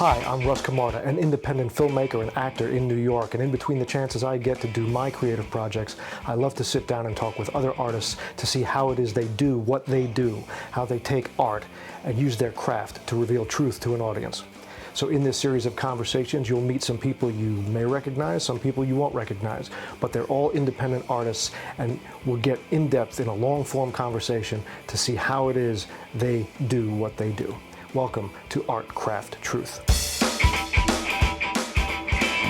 Hi, I'm Russ, an independent filmmaker and actor in New York, and in between the chances I get to do my creative projects, I love to sit down and talk with other artists to see how it is they do what they do, how they take art and use their craft to reveal truth to an audience. So in this series of conversations, you'll meet some people you may recognize, some people you won't recognize, but they're all independent artists, and we'll get in depth in a long-form conversation to see how it is they do what they do. Welcome to Art Craft Truth.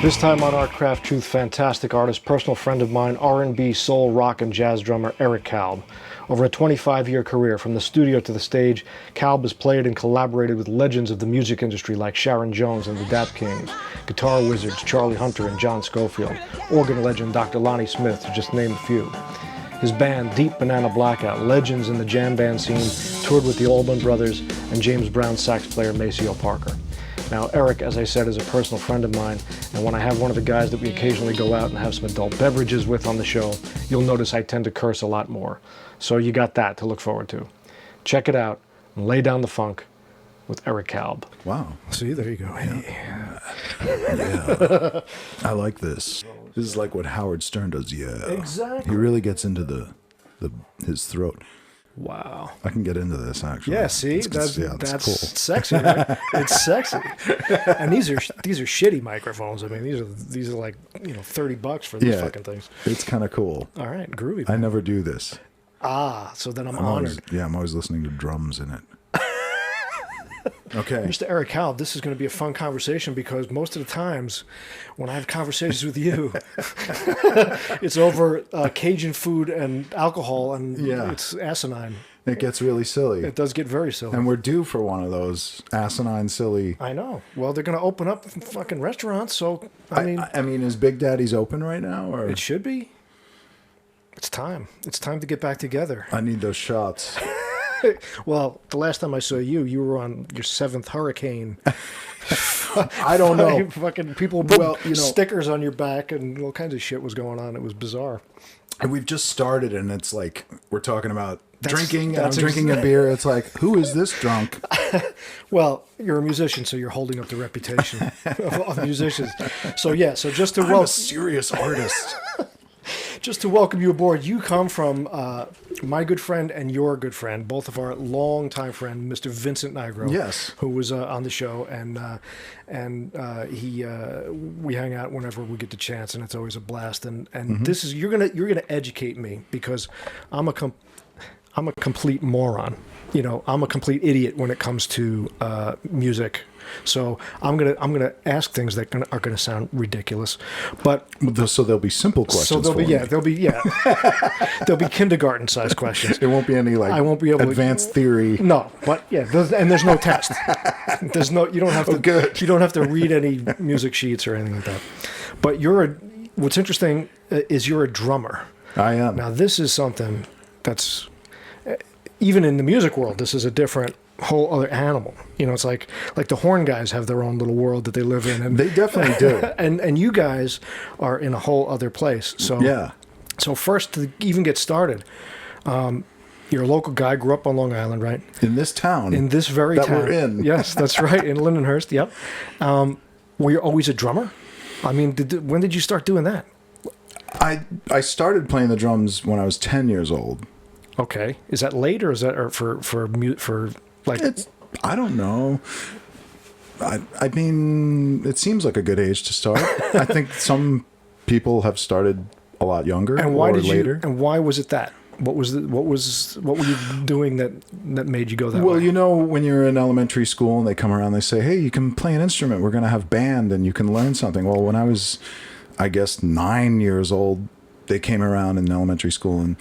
This time on Art Craft Truth, fantastic artist, personal friend of mine, R&B, soul, rock, and jazz drummer Eric Kalb. Over a 25-year career, from the studio to the stage, Kalb has played and collaborated with legends of the music industry like Sharon Jones and the Dap Kings, guitar wizards Charlie Hunter and John Scofield, organ legend Dr. Lonnie Smith, to just name a few. His band, Deep Banana Blackout, legends in the jam band scene, toured with the Allman Brothers and James Brown sax player Maceo Parker. Now, Eric, as I said, is a personal friend of mine, and when I have one of the guys that we occasionally go out and have some adult beverages with on the show, you'll notice I tend to curse a lot more. So you got that to look forward to. Check it out and lay down the funk with Eric Kalb. Wow. See, there you go. Yeah. I like this. This is like what Howard Stern does. Yeah. Exactly. He really gets into his throat. Wow. I can get into this, actually. Yeah, see? That's cool. Sexy, right? It's sexy. And these are shitty microphones. I mean, these are like, $30 for these fucking things. It's kind of cool. All right, groovy. I never do this. So then I'm honored. I'm always listening to drums in it. Okay. Mr. Eric Kalb, this is going to be a fun conversation because most of the times when I have conversations with you, it's over Cajun food and alcohol, and it's asinine. It gets really silly. It does get very silly. And we're due for one of those asinine, silly... I know. Well, they're going to open up fucking restaurants, so, I mean... is Big Daddy's open right now? Or? It should be. It's time. It's time to get back together. I need those shots. Well, the last time I saw you were on your 7th hurricane. I don't know. Fucking people put stickers on your back and all kinds of shit was going on. It was bizarre. And we've just started, and it's like we're talking about drinking, and I'm drinking a beer. It's like, who is this drunk? Well, you're a musician, so you're holding up the reputation of musicians. So just to I'm a serious artist. Just to welcome you aboard, you come from my good friend and your good friend, both of our longtime friend, Mr. Vincent Nigro. Yes. Who was on the show, and we hang out whenever we get the chance, and it's always a blast. And this is you're gonna educate me because I'm a complete moron. I'm a complete idiot when it comes to music. So I'm gonna ask things that are gonna sound ridiculous, but so there'll be simple questions. So there'll be kindergarten-sized questions. It won't be any I won't be able advanced theory. No, but there's no test. You don't have to. Good. You don't have to read any music sheets or anything like that. But what's interesting is you're a drummer. I am. Now this is something that's even in the music world. This is a different. Whole other animal. It's like the horn guys have their own little world that they live in, and they definitely do. and you guys are in a whole other place. So yeah. So first, to even get started, you're a local guy, grew up on Long Island, right? In this town. In this very town. That we're in. Yes, that's right, in Lindenhurst. Yep. Were you always a drummer? I mean, when did you start doing that? I started playing the drums when I was 10 years old. Okay. Is that late, or is that for I don't know. I mean, it seems like a good age to start. I think some people have started a lot younger later. And why was it that? What were you doing that made you go that way? Well, when you're in elementary school and they come around, they say, "Hey, you can play an instrument. We're going to have band and you can learn something." Well, when I was, I guess, 9 years old, they came around in elementary school, and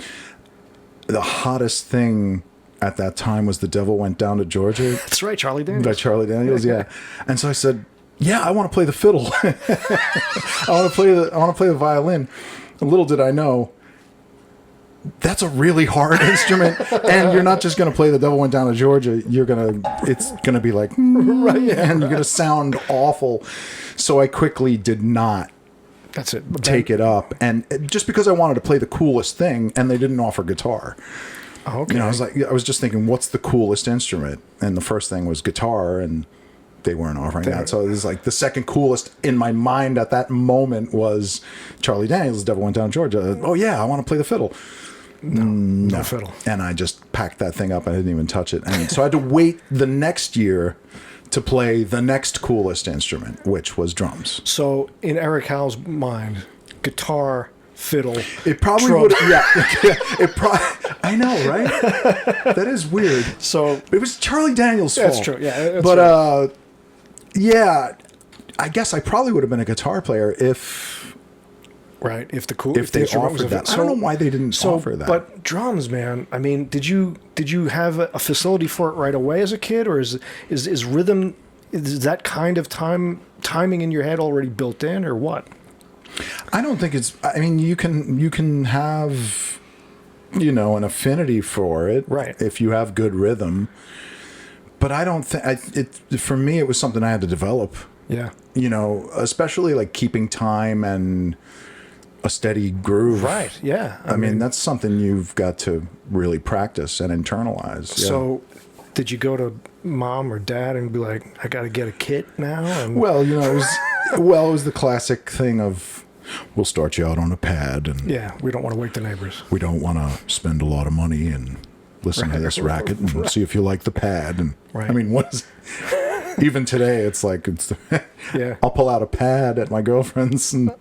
the hottest thing at that time was The Devil Went Down to Georgia. That's right, Charlie Daniels. By Charlie Daniels, yeah. And so I said, "Yeah, I want to play the fiddle. I want to play the violin." And little did I know, that's a really hard instrument, and you're not just going to play The Devil Went Down to Georgia. It's going to be like, right, and you're going to sound awful. So I quickly did not. That's it. Take it up, and just because I wanted to play the coolest thing, and they didn't offer guitar. Okay. I was just thinking, what's the coolest instrument? And the first thing was guitar, and they weren't offering that. So it was like the second coolest in my mind at that moment was Charlie Daniels, Devil Went Down Georgia. Oh yeah, I want to play the fiddle. No fiddle. And I just packed that thing up. I didn't even touch it. And so I had to wait the next year to play the next coolest instrument, which was drums. So in Eric Kalb's mind, guitar, fiddle, it probably would. Yeah, it probably. I know, right? That is weird. So it was Charlie Daniels' fault. That's true. Yeah, but right. Yeah, I guess I probably would have been a guitar player if they offered that. I don't know why they didn't offer that. But drums, man. I mean, did you have a facility for it right away as a kid, or is rhythm, is that kind of timing in your head already built in, or what? I don't think it's. I mean, you can have, an affinity for it, right? If you have good rhythm. But I don't think for me it was something I had to develop. Yeah. Especially like keeping time and a steady groove. Right. Yeah. I mean, that's something you've got to really practice and internalize. Yeah. So, did you go to mom or dad and be like, "I got to get a kit now"? And... Well, it was the classic thing of, we'll start you out on a pad, and yeah, we don't want to wake the neighbors. We don't want to spend a lot of money and listen to this racket and see if you like the pad. And I mean, what is? Even today, it's like yeah. I'll pull out a pad at my girlfriend's and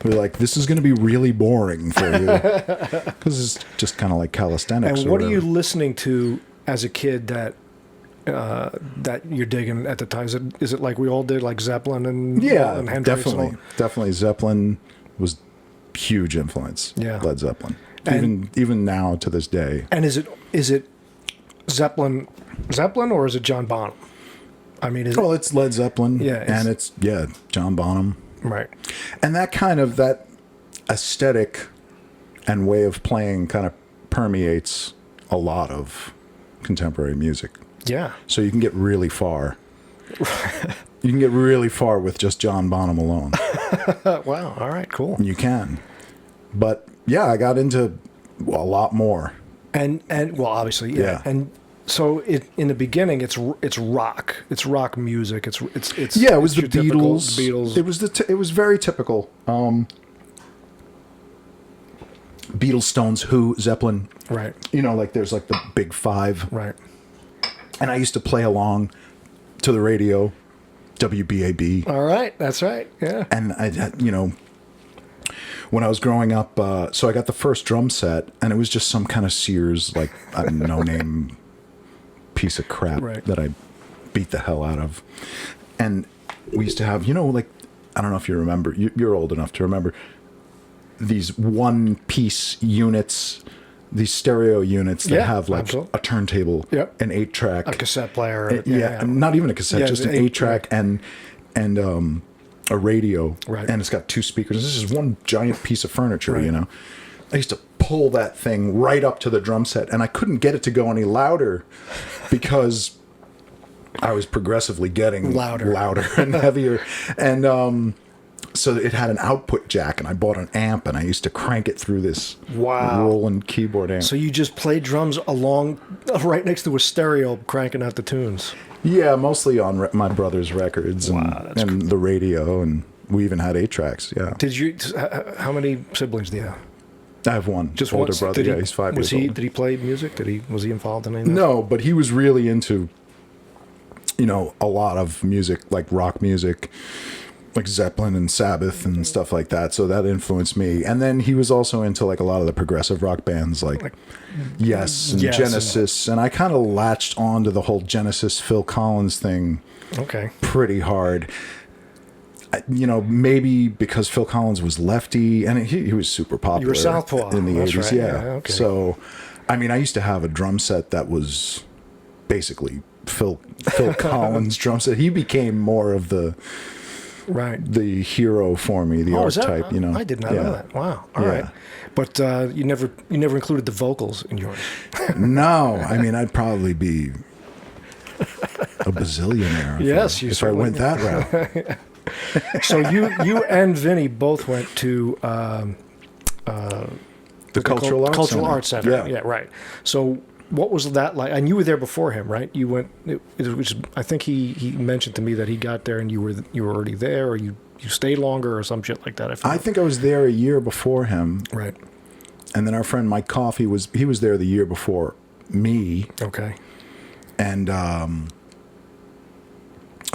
be like, "This is going to be really boring for you," because it's just kind of like calisthenics. And what are you listening to as a kid that you're digging at the time? Is it like we all did, like Zeppelin and and Hendrix? Definitely Zeppelin was huge influence. Yeah, Led Zeppelin. Even now to this day. And is it Zeppelin or is it John Bonham? I mean, it's Led Zeppelin. Yeah, and it's John Bonham. Right. And that aesthetic and way of playing kind of permeates a lot of contemporary music. Yeah. So you can get really far. You can get really far with just John Bonham alone. Wow. All right. Cool. You can. But yeah, I got into a lot more. And well, obviously, yeah. And so in the beginning, it's rock. It's rock music. It's it was the Beatles. Beatles. It was very typical. Beatles, Stones, Who, Zeppelin. Right. Like there's like the big five. Right. And I used to play along to the radio, WBAB. All right, that's right. Yeah. And I, when I was growing up, so I got the first drum set, and it was just some kind of Sears, like a no-name piece of crap that I beat the hell out of. And we used to have, like, I don't know if you remember, you're old enough to remember, these one-piece units, these stereo units that have like a turntable, an 8-track, a cassette player, not even a cassette, just an 8-track and a radio, and it's got 2 speakers. This is one giant piece of furniture, I used to pull that thing right up to the drum set, and I couldn't get it to go any louder because I was progressively getting louder and heavier, and so it had an output jack, and I bought an amp, and I used to crank it through this rolling keyboard amp. So you just played drums along, right next to a stereo, cranking out the tunes. Yeah, mostly on my brother's records and the radio, and we even had 8-tracks. Yeah. How many siblings do you have? I have one. Just older one? brother. He's 5 years old. Did he play music? Was he involved in anything? No, but he was really into, a lot of music, like rock music, like Zeppelin and Sabbath and stuff like that. So that influenced me. And then he was also into like a lot of the progressive rock bands like Yes and Genesis. And I kind of latched on to the whole Genesis Phil Collins thing pretty hard. Maybe because Phil Collins was lefty, and he was super popular. You were Southpaw in the 80s, right. yeah. Okay. So, I used to have a drum set that was basically Phil Collins' drum set. He became more of the hero for me, the archetype. I did not know that. Wow. All right. But you never included the vocals in yours. No, I'd probably be a bazillionaire. If I went that route. So you and Vinny both went to the Cultural Arts Center. Yeah, right. So what was that like? And you were there before him, right? You went. It was. I think he mentioned to me that he got there and you were already there, or you stayed longer, or some shit like that. I think I was there a year before him. Right. And then our friend Mike Coffey was there the year before me. Okay. And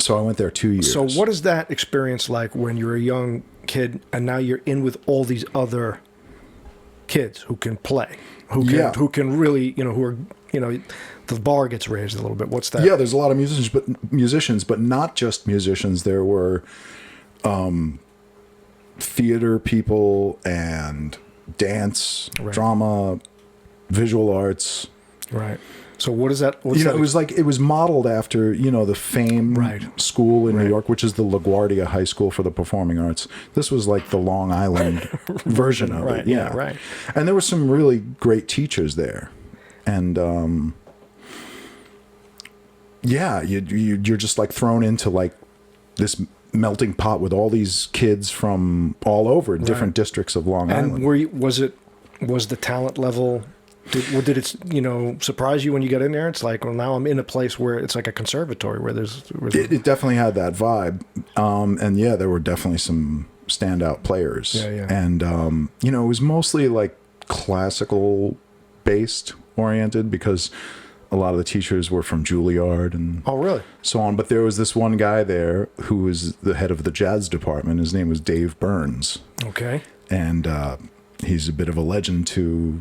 so I went there 2 years. So what is that experience like when you're a young kid and now you're in with all these other kids who can play, who can really, who are, the bar gets raised a little bit. What's that? Yeah, there's a lot of musicians, but not just musicians. There were theater people and dance, drama, visual arts. Right. So what is that? It was modeled after, the Fame School in New York, which is the LaGuardia High School for the Performing Arts. This was like the Long Island version of it. Yeah, right. And there were some really great teachers there. And you're just like thrown into like this melting pot with all these kids from all over different districts of Long Island. And was the talent level... Did it, surprise you when you got in there? It's like, well, now I'm in a place where it's like a conservatory where it definitely had that vibe. And yeah, there were definitely some standout players. Yeah. And, it was mostly like classical based oriented because a lot of the teachers were from Juilliard and so on. But there was this one guy there who was the head of the jazz department. His name was Dave Burns. Okay. And, he's a bit of a legend to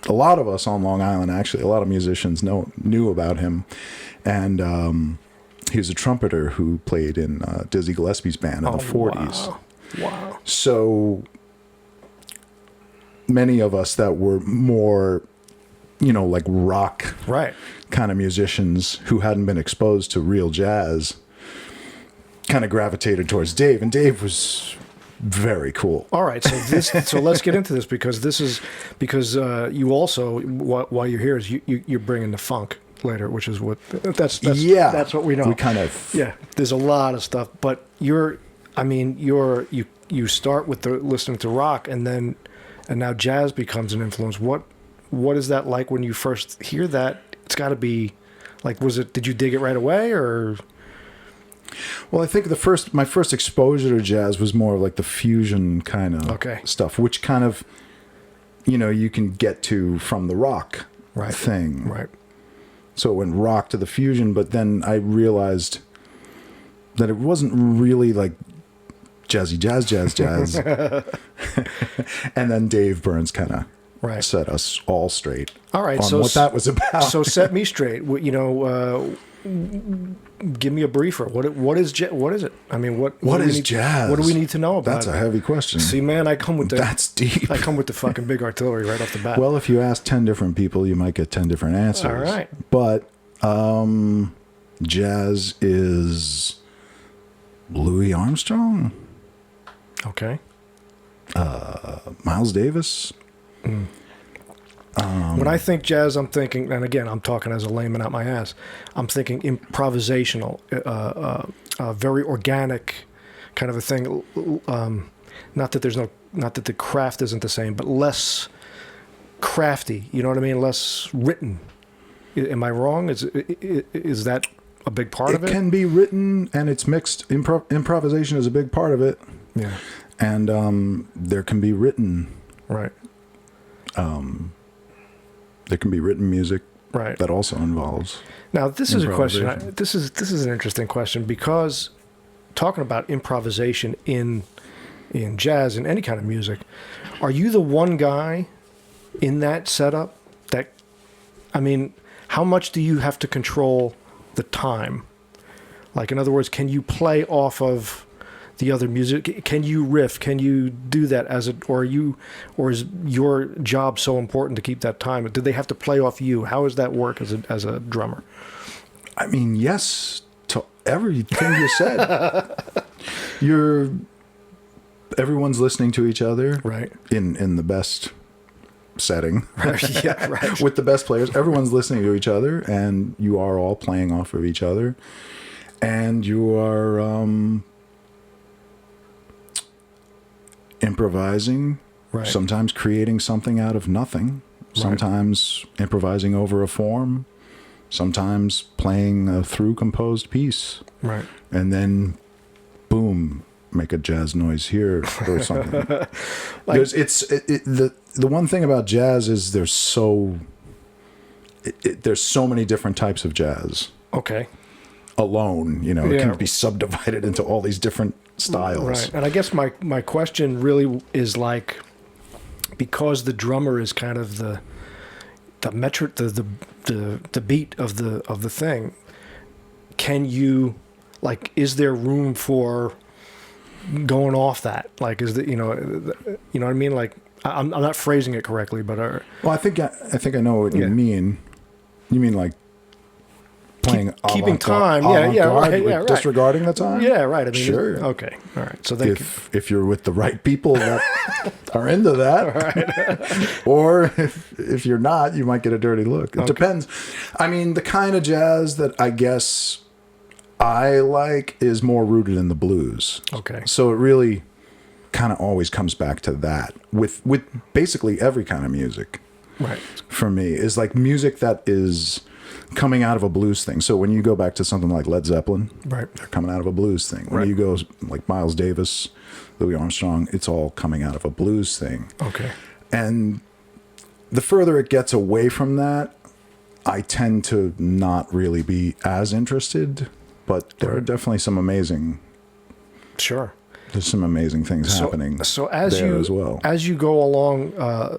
a lot of us on Long Island. Actually, a lot of musicians knew about him, and he was a trumpeter who played in Dizzy Gillespie's band in the 40s. Wow! So many of us that were more, like rock kind of musicians who hadn't been exposed to real jazz, kind of gravitated towards Dave, and Dave was very cool. All right, so let's get into this because you also while you're here is you're bringing the funk later, which is that's what we know. We kind of There's a lot of stuff, but you start with listening to rock and now jazz becomes an influence. What is that like when you first hear that? It's got to be like, did you dig it right away or? Well, I think my first exposure to jazz was more like the fusion kind of stuff, which kind of, you can get to from the rock thing. Right. So it went rock to the fusion, but then I realized that it wasn't really like jazzy jazz. And then Dave Burns kind of set us all straight. All right, on what that was about. So set me straight. Give me a briefer. What is it? I mean, what is jazz? What do we need to know about it? That's a heavy question. See, man, that's deep. I come with the fucking big artillery right off the bat. Well, if you ask 10 different people, you might get 10 different answers. All right. But jazz is Louis Armstrong. Okay. Miles Davis. When I think jazz, I'm thinking, and again, I'm talking as a layman out my ass, I'm thinking improvisational, very organic kind of a thing. Not that the craft isn't the same, but less crafty. You know what I mean? Less written. Am I wrong? Is that a big part of it? It can be written, and it's mixed. Improvisation is a big part of it. Yeah. And there can be written. Right. There can be written music right. that also involves. Now, this is a question. This is an interesting question because talking about improvisation in jazz and any kind of music, are you the one guy in that setup that? I mean, how much do you have to control the time? Like, in other words, can you play off of the other music? Can you riff? Can you do that or is your job so important to keep that time? Do they have to play off you? How does that work as a drummer? I mean, yes to everything you said. Everyone's listening to each other, right? In the best setting, yeah, right. With the best players, everyone's listening to each other, and you are all playing off of each other, and you are improvising, right. Sometimes creating something out of nothing, sometimes improvising over a form, sometimes playing a through composed piece. Right. And then, boom, make a jazz noise here or something. The one thing about jazz is there's so many different types of jazz. Okay. Alone, it can be subdivided into all these different styles. Right. And I guess my question really is like, because the drummer is kind of the metric, the beat of the thing, can you, like, is there room for going off that? Like, is you know what I mean? Like, I'm not phrasing it correctly, but well, I think I know what you mean. You mean like playing keeping time, right, disregarding the time. Yeah, right. I mean, sure. Okay, all right. So if you're with the right people that are into that, right. Or if you're not, you might get a dirty look. It depends. I mean, the kind of jazz that I guess I like is more rooted in the blues. Okay. So it really kind of always comes back to that with basically every kind of music. Right. For me, is like music that is coming out of a blues thing. So when you go back to something like Led Zeppelin, right, they're coming out of a blues thing. When you go like Miles Davis, Louis Armstrong, it's all coming out of a blues thing. Okay. And the further it gets away from that, I tend to not really be as interested, but there are definitely some amazing... Sure. There's some amazing things happening so as there you, as well. As you go along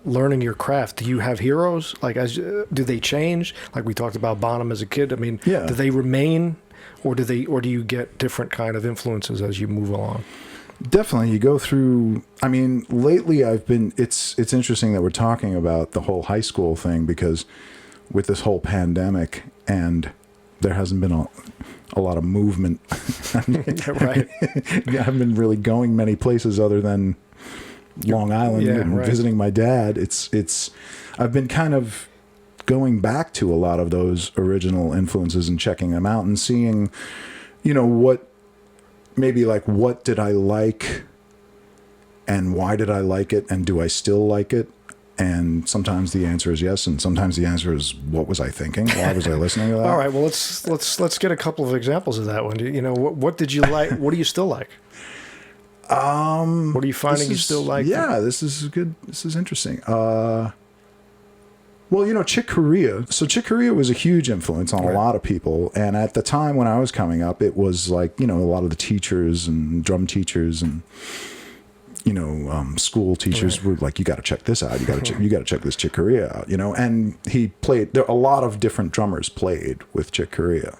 learning your craft, do you have heroes? Like, do they change? Like we talked about Bonham as a kid. I mean, do they remain, or do you get different kind of influences as you move along? Definitely, you go through. I mean, lately I've been. It's interesting that we're talking about the whole high school thing, because with this whole pandemic, and there hasn't been a lot of movement. Right. I haven't been really going many places other than Long Island and visiting my dad. I've been kind of going back to a lot of those original influences and checking them out and seeing, what did I like and why did I like it and do I still like it? And sometimes the answer is yes, and sometimes the answer is, what was I thinking? Why was I listening to that? All right, well, let's get a couple of examples of that one. What did you like? What do you still like? What are you finding you still like? Yeah, this is good. This is interesting. Well, Chick Corea. So Chick Corea was a huge influence on a lot of people. And at the time when I was coming up, it was like, a lot of the teachers and drum teachers and school teachers were like, you got to check this out. You got to check this Chick Corea out, and he played, a lot of different drummers played with Chick Corea,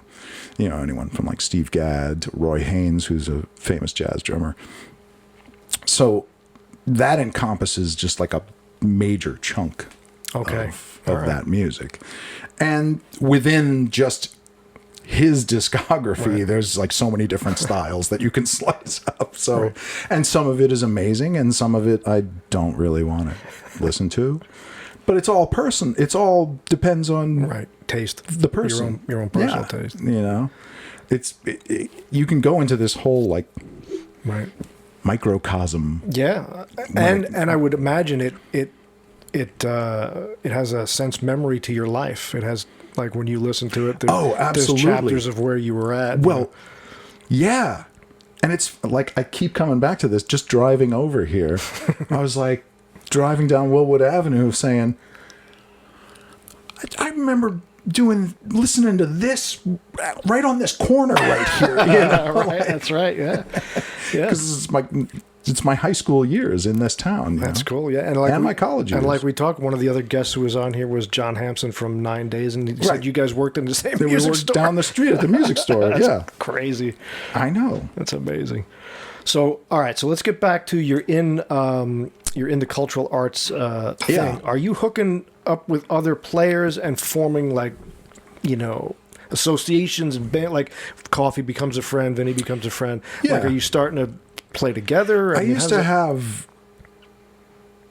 anyone from like Steve Gadd, Roy Haynes, who's a famous jazz drummer. So that encompasses just like a major chunk of that music. And within just his discography, there's like so many different styles that you can slice up. So, and some of it is amazing, and some of it I don't really want to listen to. But it's all It all depends on taste, the person, your own personal taste. You can go into this whole like microcosm. Yeah, and I would imagine it has a sense memory to your life. It has. Like when you listen to it, there's chapters of where you were at. Well, yeah. And it's like, I keep coming back to this, just driving over here. I was like driving down Willwood Avenue saying, I remember listening to this right on this corner right here. That's right. Yeah. Because it's my high school years in this town. That's cool, yeah. And my college years. And like we talked, one of the other guests who was on here was John Hampson from 9 Days, and he said you guys worked in the same music store. Down the street at the music store, That's crazy. I know. That's amazing. So, all right, so let's get back to you're in the cultural arts thing. Yeah. Are you hooking up with other players and forming like, associations and band, like Coffee becomes a friend, Vinny becomes a friend? Yeah. Like, are you starting to play together? I used to have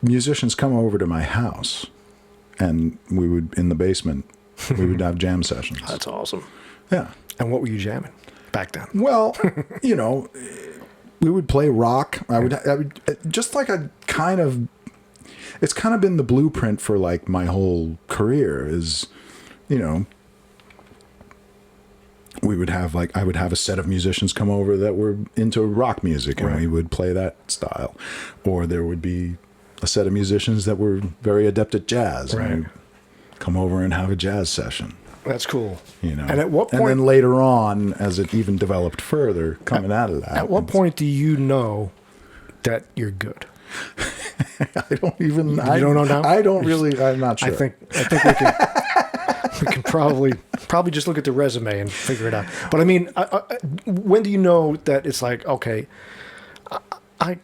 musicians come over to my house, and we would, in the basement, we would have jam sessions. That's awesome. Yeah. And what were you jamming back then? Well, we would play rock. I would just like a kind of it's kind of been the blueprint for like my whole career is, you know, we would have like, I would have a set of musicians come over that were into rock music, and we would play that style. Or there would be a set of musicians that were very adept at jazz, and we'd come over and have a jazz session. That's cool. You know, and at what point? And then later on, as it even developed further, coming out of that. At what point do you know that you're good? I don't even. You don't know now? I don't really. I'm not sure. I think we can probably just look at the resume and figure it out. But I mean, when do you know that it's like, okay, I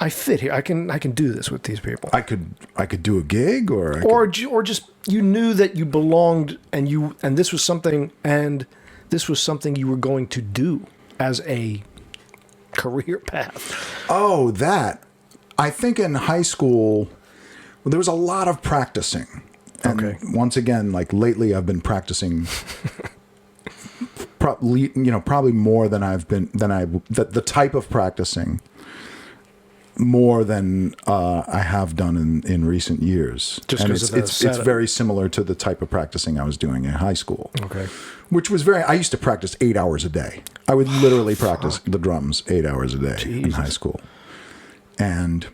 fit here. I can do this with these people. I could do a gig, or just you knew that you belonged, and this was something you were going to do as a career path. Oh, that. I think in high school, there was a lot of practicing. And once again, like lately, I've been practicing probably more than the type of practicing more than I have done in recent years. Just because it's very similar to the type of practicing I was doing in high school. Okay. Which was I used to practice 8 hours a day. I would literally practice the drums 8 hours a day in high school. And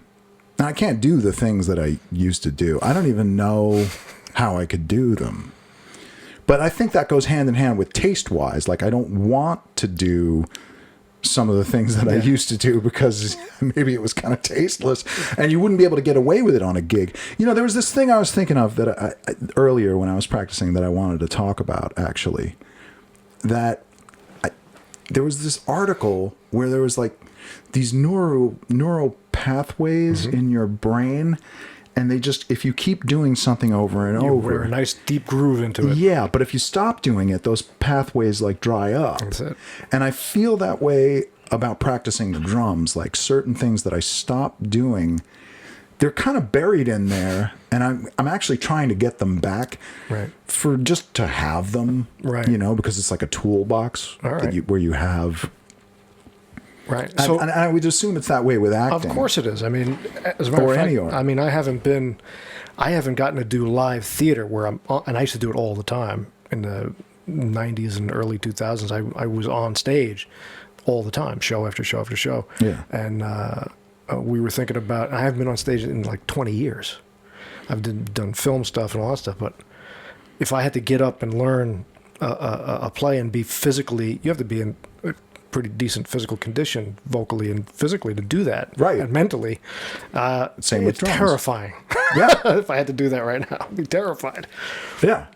I can't do the things that I used to do. I don't even know how I could do them. But I think that goes hand in hand with taste-wise. Like, I don't want to do some of the things that I used to do because maybe it was kind of tasteless, and you wouldn't be able to get away with it on a gig. You know, there was this thing I was thinking of that earlier when I was practicing that I wanted to talk about, actually. There was this article where there was like these neural pathways in your brain, and they just, if you keep doing something over and over, wear a nice deep groove into it. Yeah, but if you stop doing it, those pathways like dry up. That's it. And I feel that way about practicing the drums. Like certain things that I stopped doing, they're kind of buried in there, and I'm actually trying to get them back, for just to have them, you know, because it's like a toolbox where you have. Right. So, and I would assume it's that way with acting. Of course it is. I mean, as a matter of fact, I mean, I haven't gotten to do live theater and I used to do it all the time in the 90s and early 2000s. I was on stage all the time, show after show after show. Yeah. And we were thinking about, I haven't been on stage in like 20 years. I've done film stuff and all that stuff, but if I had to get up and learn a play and be physically, you have to be in pretty decent physical condition, vocally and physically, to do that, and mentally. Same with drums. Terrifying. Yeah. If I had to do that right now, I'd be terrified. Yeah.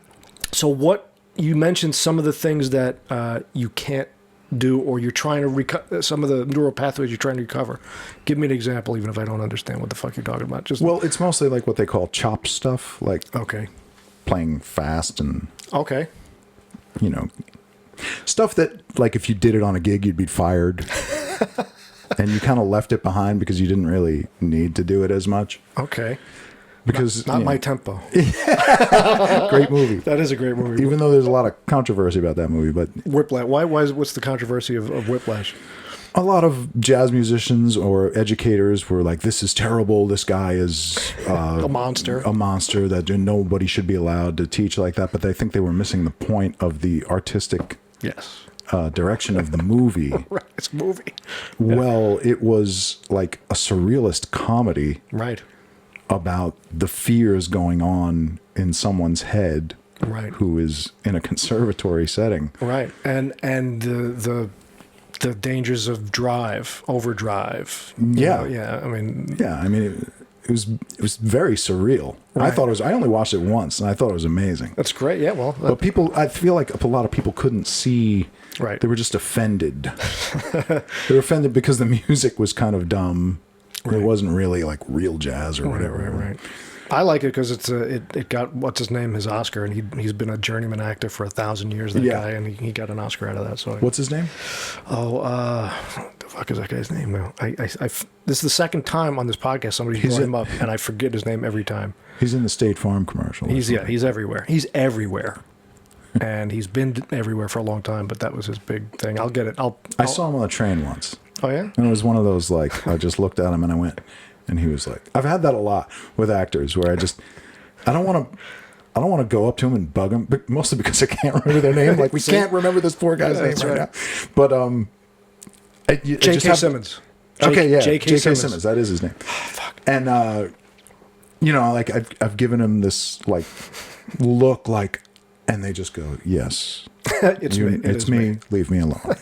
So you mentioned some of the things that you can't do, or you're trying to recover, some of the neural pathways you're trying to recover. Give me an example, even if I don't understand what the fuck you're talking about. Well, it's mostly like what they call chop stuff, like playing fast and you know, stuff that, like, if you did it on a gig, you'd be fired. And you kind of left it behind because you didn't really need to do it as much. Okay. Because not my tempo. Great movie. That is a great movie. Even though there's a lot of controversy about that movie, but Whiplash. What's the controversy of Whiplash? A lot of jazz musicians or educators were like, "This is terrible. This guy is a monster. A monster that nobody should be allowed to teach like that." But I think they were missing the point of the artistic direction of the movie. Right, it's a movie. Well, it was like a surrealist comedy, about the fears going on in someone's head, who is in a conservatory setting, and the dangers of overdrive. I mean, it was very surreal. I only watched it once, and I thought it was amazing. That's great. Yeah, well, but I feel like a lot of people couldn't see. They were just offended. They were offended because the music was kind of dumb. It wasn't really like real jazz or whatever. I like it because it got, what's his name, his Oscar, and he's been a journeyman actor for 1,000 years. That guy, and he got an Oscar out of that. So what's his name? What the fuck is that guy's name now? This is the second time on this podcast somebody's brought him up, and I forget his name every time. He's in the State Farm commercial. He's everywhere. He's everywhere. And he's been everywhere for a long time, but that was his big thing. I'll get it. I saw him on a train once. Oh, yeah? And it was one of those, like, I just looked at him and I went, And he was like, I've had that a lot with actors where I don't want to go up to him and bug him, but mostly because I can't remember their name. Like, we can't remember this poor guy's name right now. But J.K. Simmons. Okay, yeah, J.K. Simmons. That is his name. Fuck. And you know, like I've given him this like look, like, and they just go, yes. It's me. Leave me alone.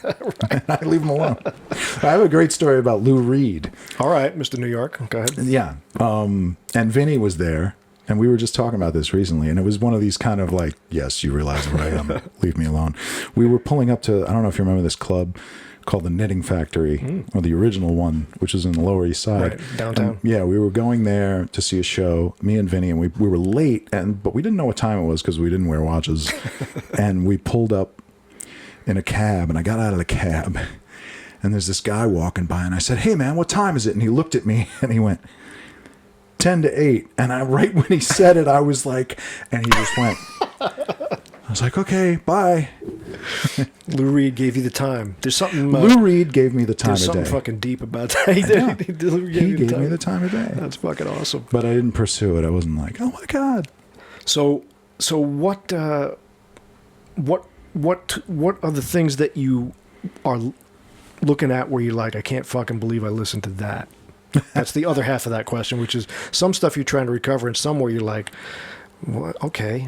And I leave him alone. I have a great story about Lou Reed. All right, Mr. New York. Go ahead. Yeah. And Vinny was there, and we were just talking about this recently, and it was one of these kind of like, yes, you realize who I am. Leave me alone. We were pulling up to, I don't know if you remember this club called the Knitting Factory, or the original one, which was in the Lower East Side. Right, downtown. And, yeah, we were going there to see a show, me and Vinny, and we were late, but we didn't know what time it was because we didn't wear watches. And we pulled up in a cab, and I got out of the cab, and there's this guy walking by, and I said, hey, man, what time is it? And he looked at me, and he went, 10 to 8. And right when he said it, I was like, and he just went, I was like, okay, bye. Lou Reed gave you the time. There's something. Lou Reed gave me the time of day. There's something fucking deep about that. He gave me the time of day. That's fucking awesome. But I didn't pursue it. I wasn't like, oh my god. So what are the things that you are looking at where you're like, I can't fucking believe I listened to that? That's the other half of that question, which is some stuff you're trying to recover, and some where you're like, what? Okay.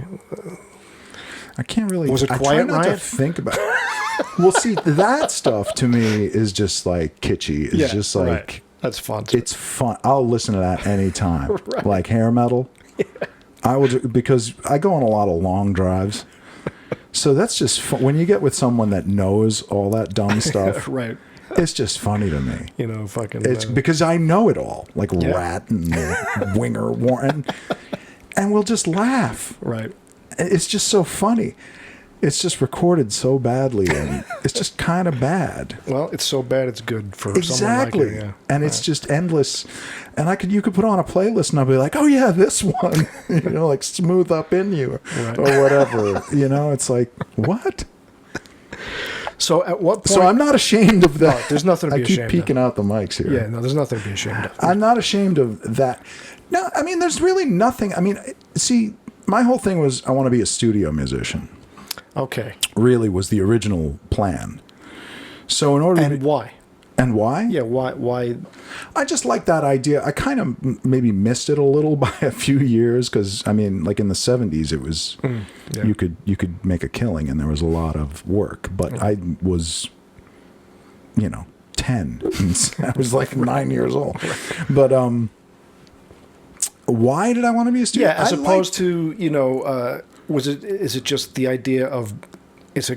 I can't really. Was it Quiet I try not Riot? to think about it. Well, see, that stuff to me is just like kitschy. It's just like right. That's fun. It's fun. I'll listen to that anytime. Right. Like hair metal. Yeah. I will because I go on a lot of long drives. So that's just fun. When you get with someone that knows all that dumb stuff. Right. It's just funny to me. You know, fucking. It's because I know it all, like Rat and Winger Warren, and we'll just laugh. Right. It's just so funny. It's just recorded so badly, and it's just kind of bad. Well, it's so bad it's good for exactly. Someone like you. Yeah. And it's just endless. And you could put on a playlist, and I'll be like, oh yeah, this one, you know, like Smooth Up In You, right. or whatever. You know, it's like what? So at what point? So I'm not ashamed of that. No, there's nothing to be ashamed of. I keep peeking out the mics here. Yeah, no, there's nothing to be ashamed of. I'm not ashamed of that. No, I mean, there's really nothing. I mean, see, my whole thing was I want to be a studio musician. Okay. Really was the original plan. So in order why? And why? Yeah, why? I just like that idea. I kind of maybe missed it a little by a few years because, I mean, like in the 70s, it was, you could make a killing and there was a lot of work. But I was, 10. I was like 9 years old. But why did I want to be a student? Yeah, as opposed to, is it just the idea of it's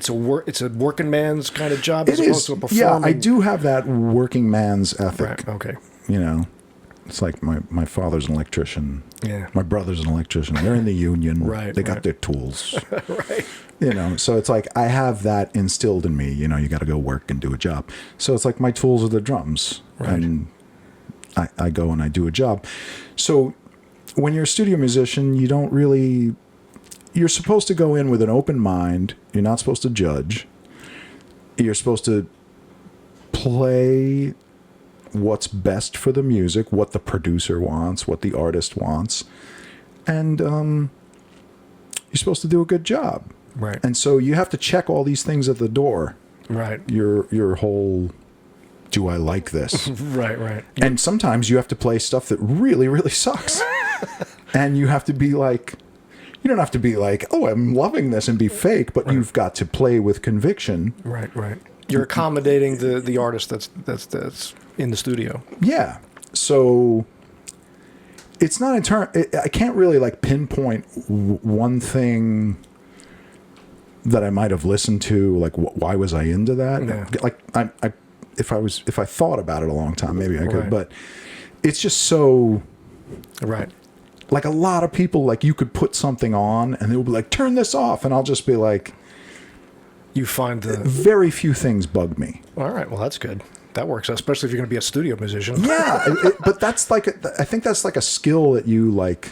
a working man's kind of job as opposed to a performing? Yeah, I do have that working man's ethic. Right, okay. It's like my father's an electrician. Yeah. My brother's an electrician. They're in the union. Right. They got their tools. Right. So it's like I have that instilled in me. You got to go work and do a job. So it's like my tools are the drums. Right. And I go and I do a job. So when you're a studio musician, you don't really... You're supposed to go in with an open mind. You're not supposed to judge. You're supposed to play what's best for the music, what the producer wants, what the artist wants. And you're supposed to do a good job. Right. And so you have to check all these things at the door. Right. Your whole... Do I like this? Right. And sometimes you have to play stuff that really, really sucks. And you have to be like... You don't have to be like, oh, I'm loving this and be fake, but you've got to play with conviction. Right. You're accommodating the artist that's in the studio. Yeah. So it's not in turn. I can't really like pinpoint one thing that I might have listened to. Like, why was I into that? Yeah. Like, if I thought about it a long time, maybe I could. Right. But it's just so right. Like a lot of people, like you could put something on and they will be like, turn this off. And I'll just be like, you find the... Very few things bug me. All right. Well, that's good. That works, especially if you're going to be a studio musician. Yeah. But that's like, I think that's like a skill that you like,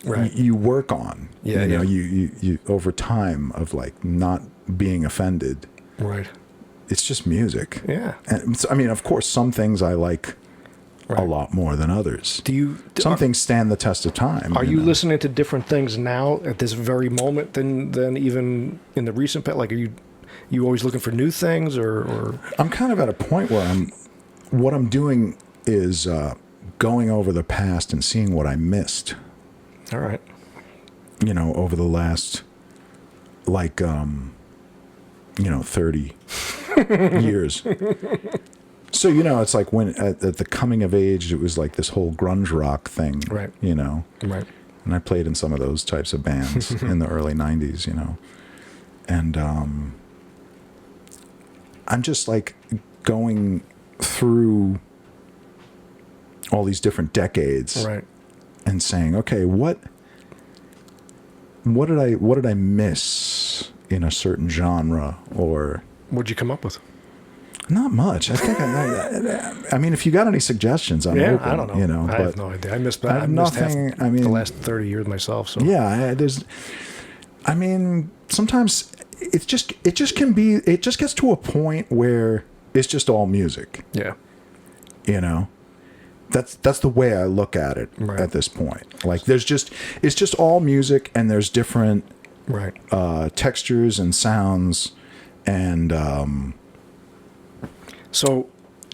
right. you work on. Yeah. You over time of like not being offended. Right. It's just music. Yeah. And so, I mean, of course, some things I like a lot more than others. Some Are things stand the test of time. you listening to different things now at this very moment than even in the recent past? Like, are you always looking for new things, or? I'm kind of at a point where what I'm doing is going over the past and seeing what I missed. All right. Over the last, 30 years. So, it's like when at the coming of age, it was like this whole grunge rock thing, right? Right. And I played in some of those types of bands in the early 90s, and I'm just like going through all these different decades, right? And saying, okay, what did I miss in a certain genre, or what'd you come up with? Not much. I think I mean, if you got any suggestions, I'm open. I don't know. I have no idea. I missed nothing. I mean, the last 30 years myself. So yeah, I mean, sometimes it just gets to a point where it's just all music. Yeah. That's the way I look at it at this point. Like it's just all music, and there's different textures and sounds, and so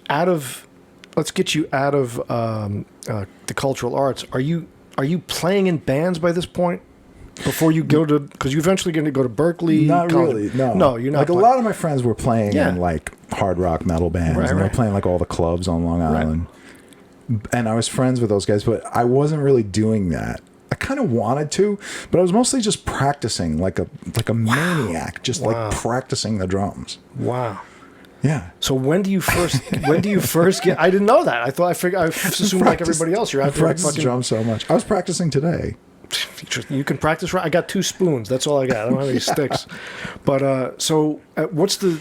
let's get you out of the cultural arts. Are you playing in bands by this point? Before you go to, because you're eventually going to go to Berkeley. Not really, no. No, you're not. Like a lot of my friends were playing in like hard rock metal bands, and they were playing like all the clubs on Long Island. And I was friends with those guys, but I wasn't really doing that. I kind of wanted to, but I was mostly just practicing like a maniac, just like practicing the drums. Wow. Yeah. So when do you first get? I didn't know that. I assumed like everybody else, you're out there practice drums so much. I was practicing today. You can practice. I got 2 spoons. That's all I got. I don't have any sticks. But so what's the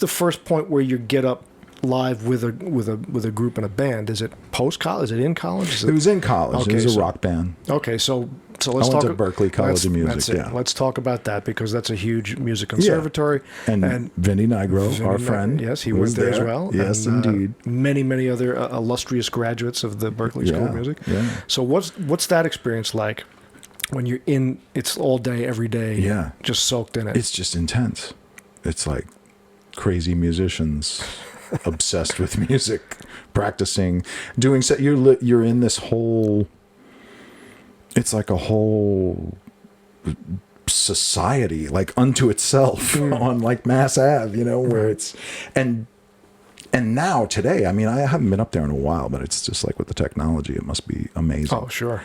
first point where you get up live with a group and a band? Is it post college? Is it in college? It was in college. Okay, it was a rock band. Okay, so let's talk. I went to Berkeley College of Music. Yeah, let's talk about that, because that's a huge music conservatory. Yeah. And Vinny Nigro, our friend, yes, he went there as well. Yes, and, indeed. Many other illustrious graduates of the Berkeley School of Music. Yeah. So what's that experience like when you're in? It's all day, every day. Yeah, just soaked in it. It's just intense. It's like crazy musicians. Obsessed with music, practicing, doing set. You're in this whole. It's like a whole society, like unto itself, on like Mass Ave, where it's and now today. I mean, I haven't been up there in a while, but it's just like with the technology, it must be amazing. Oh, sure.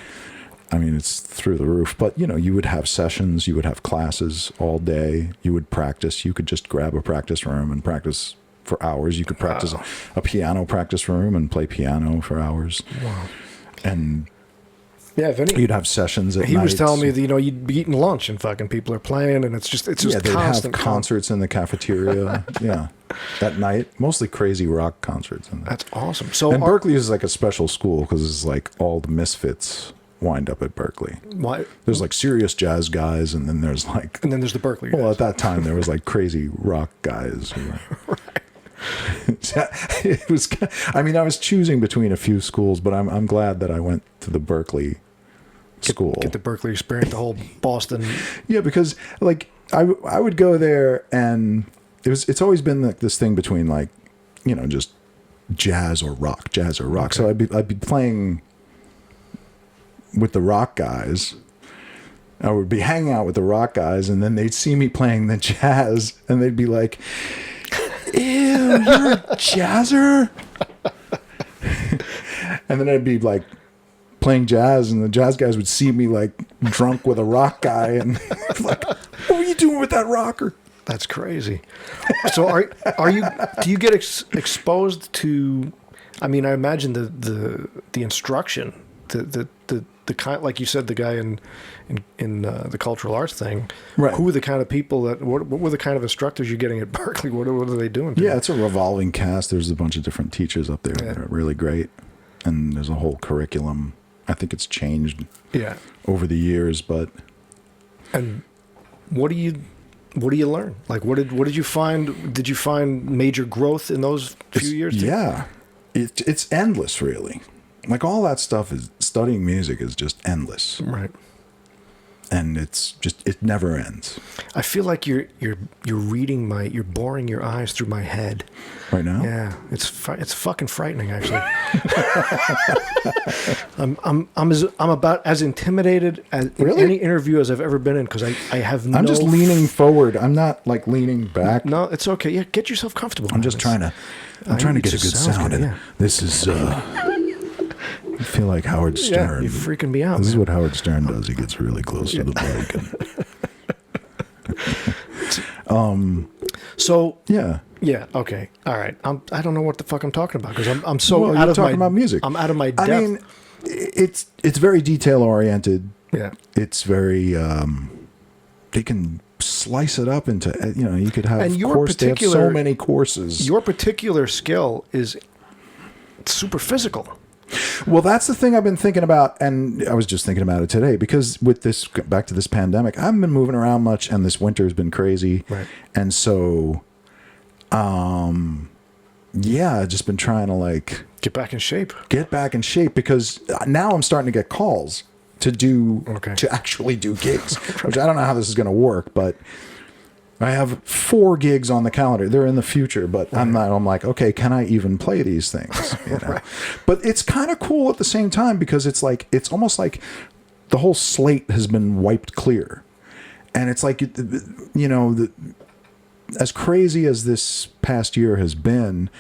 I mean, it's through the roof. But you would have sessions, you would have classes all day. You would practice. You could just grab a practice room and practice for hours. You could practice a piano practice room and play piano for hours. Wow. And Vinny, you'd have sessions at night. He was telling me that, you'd be eating lunch and fucking people are playing, and it's just they'd have concerts in the cafeteria. At night, mostly crazy rock concerts. That's awesome. So Berkeley is like a special school because it's like all the misfits wind up at Berkeley. Why? There's like serious jazz guys, and then there's the Berkeley guys. Well, at that time there was like crazy rock guys. It was. I mean, I was choosing between a few schools, but I'm glad that I went to the Berkeley school. Get the Berkeley experience, the whole Boston. Yeah, because like I would go there, and it's always been like this thing between like just jazz or rock. Okay. So I'd be playing with the rock guys. I would be hanging out with the rock guys, and then they'd see me playing the jazz, and they'd be like, "Ew, you're a jazzer!" And then I'd be like playing jazz, and the jazz guys would see me like drunk with a rock guy, and like, "What were you doing with that rocker?" That's crazy. So are you? Do you get exposed to? I mean, I imagine the instruction, the kind, like you said, the guy in the cultural arts thing. Right. Who were the kind of people that? What were the kind of instructors you're getting at Berkeley? What are they doing? Yeah, it's a revolving cast. There's a bunch of different teachers up there that are really great, and there's a whole curriculum. I think it's changed. Over the years, but. And what do you Like, what did you find? Did you find major growth in those few years? Yeah. it's endless, really. Like all that stuff is studying music is just endless, Right. and it never ends. I feel like you're you're boring your eyes through my head Right now, Yeah, it's fucking frightening, actually. I'm about as intimidated in Really? any interview as I've ever been in because I have no. I'm just leaning forward. I'm not like leaning back. No, it's okay. Yeah, get yourself comfortable. I'm just trying to. I'm trying to get a good sound. good, And yeah. this is. I feel like Howard Yeah, Stern. you're freaking me out. This is man. what Howard Stern does. He gets really close to the mic. And, So yeah. yeah, okay, all right. I don't know what the fuck I'm talking about because I'm so Well, out you're of talking about music. I'm out of my depth. I mean, it's very detail oriented. yeah, It's very. They can slice it up into. You could have. And your course. They have so particular- many courses. your particular skill is super physical. Well, that's the thing I've been thinking about, and I was just thinking about it today because with this, back to this pandemic, I haven't been moving around much, and this winter has been crazy. Right. And so, yeah, I've just been trying to like Get back in shape. get back in shape because now I'm starting to get calls to actually do gigs, which I don't know how this is going to work, but I have 4 gigs on the calendar. They're in the future, but I'm like, okay, can I even play these things? Right. But it's kind of cool at the same time because it's almost like the whole slate has been wiped clear. And it's like, as crazy as this past year has been,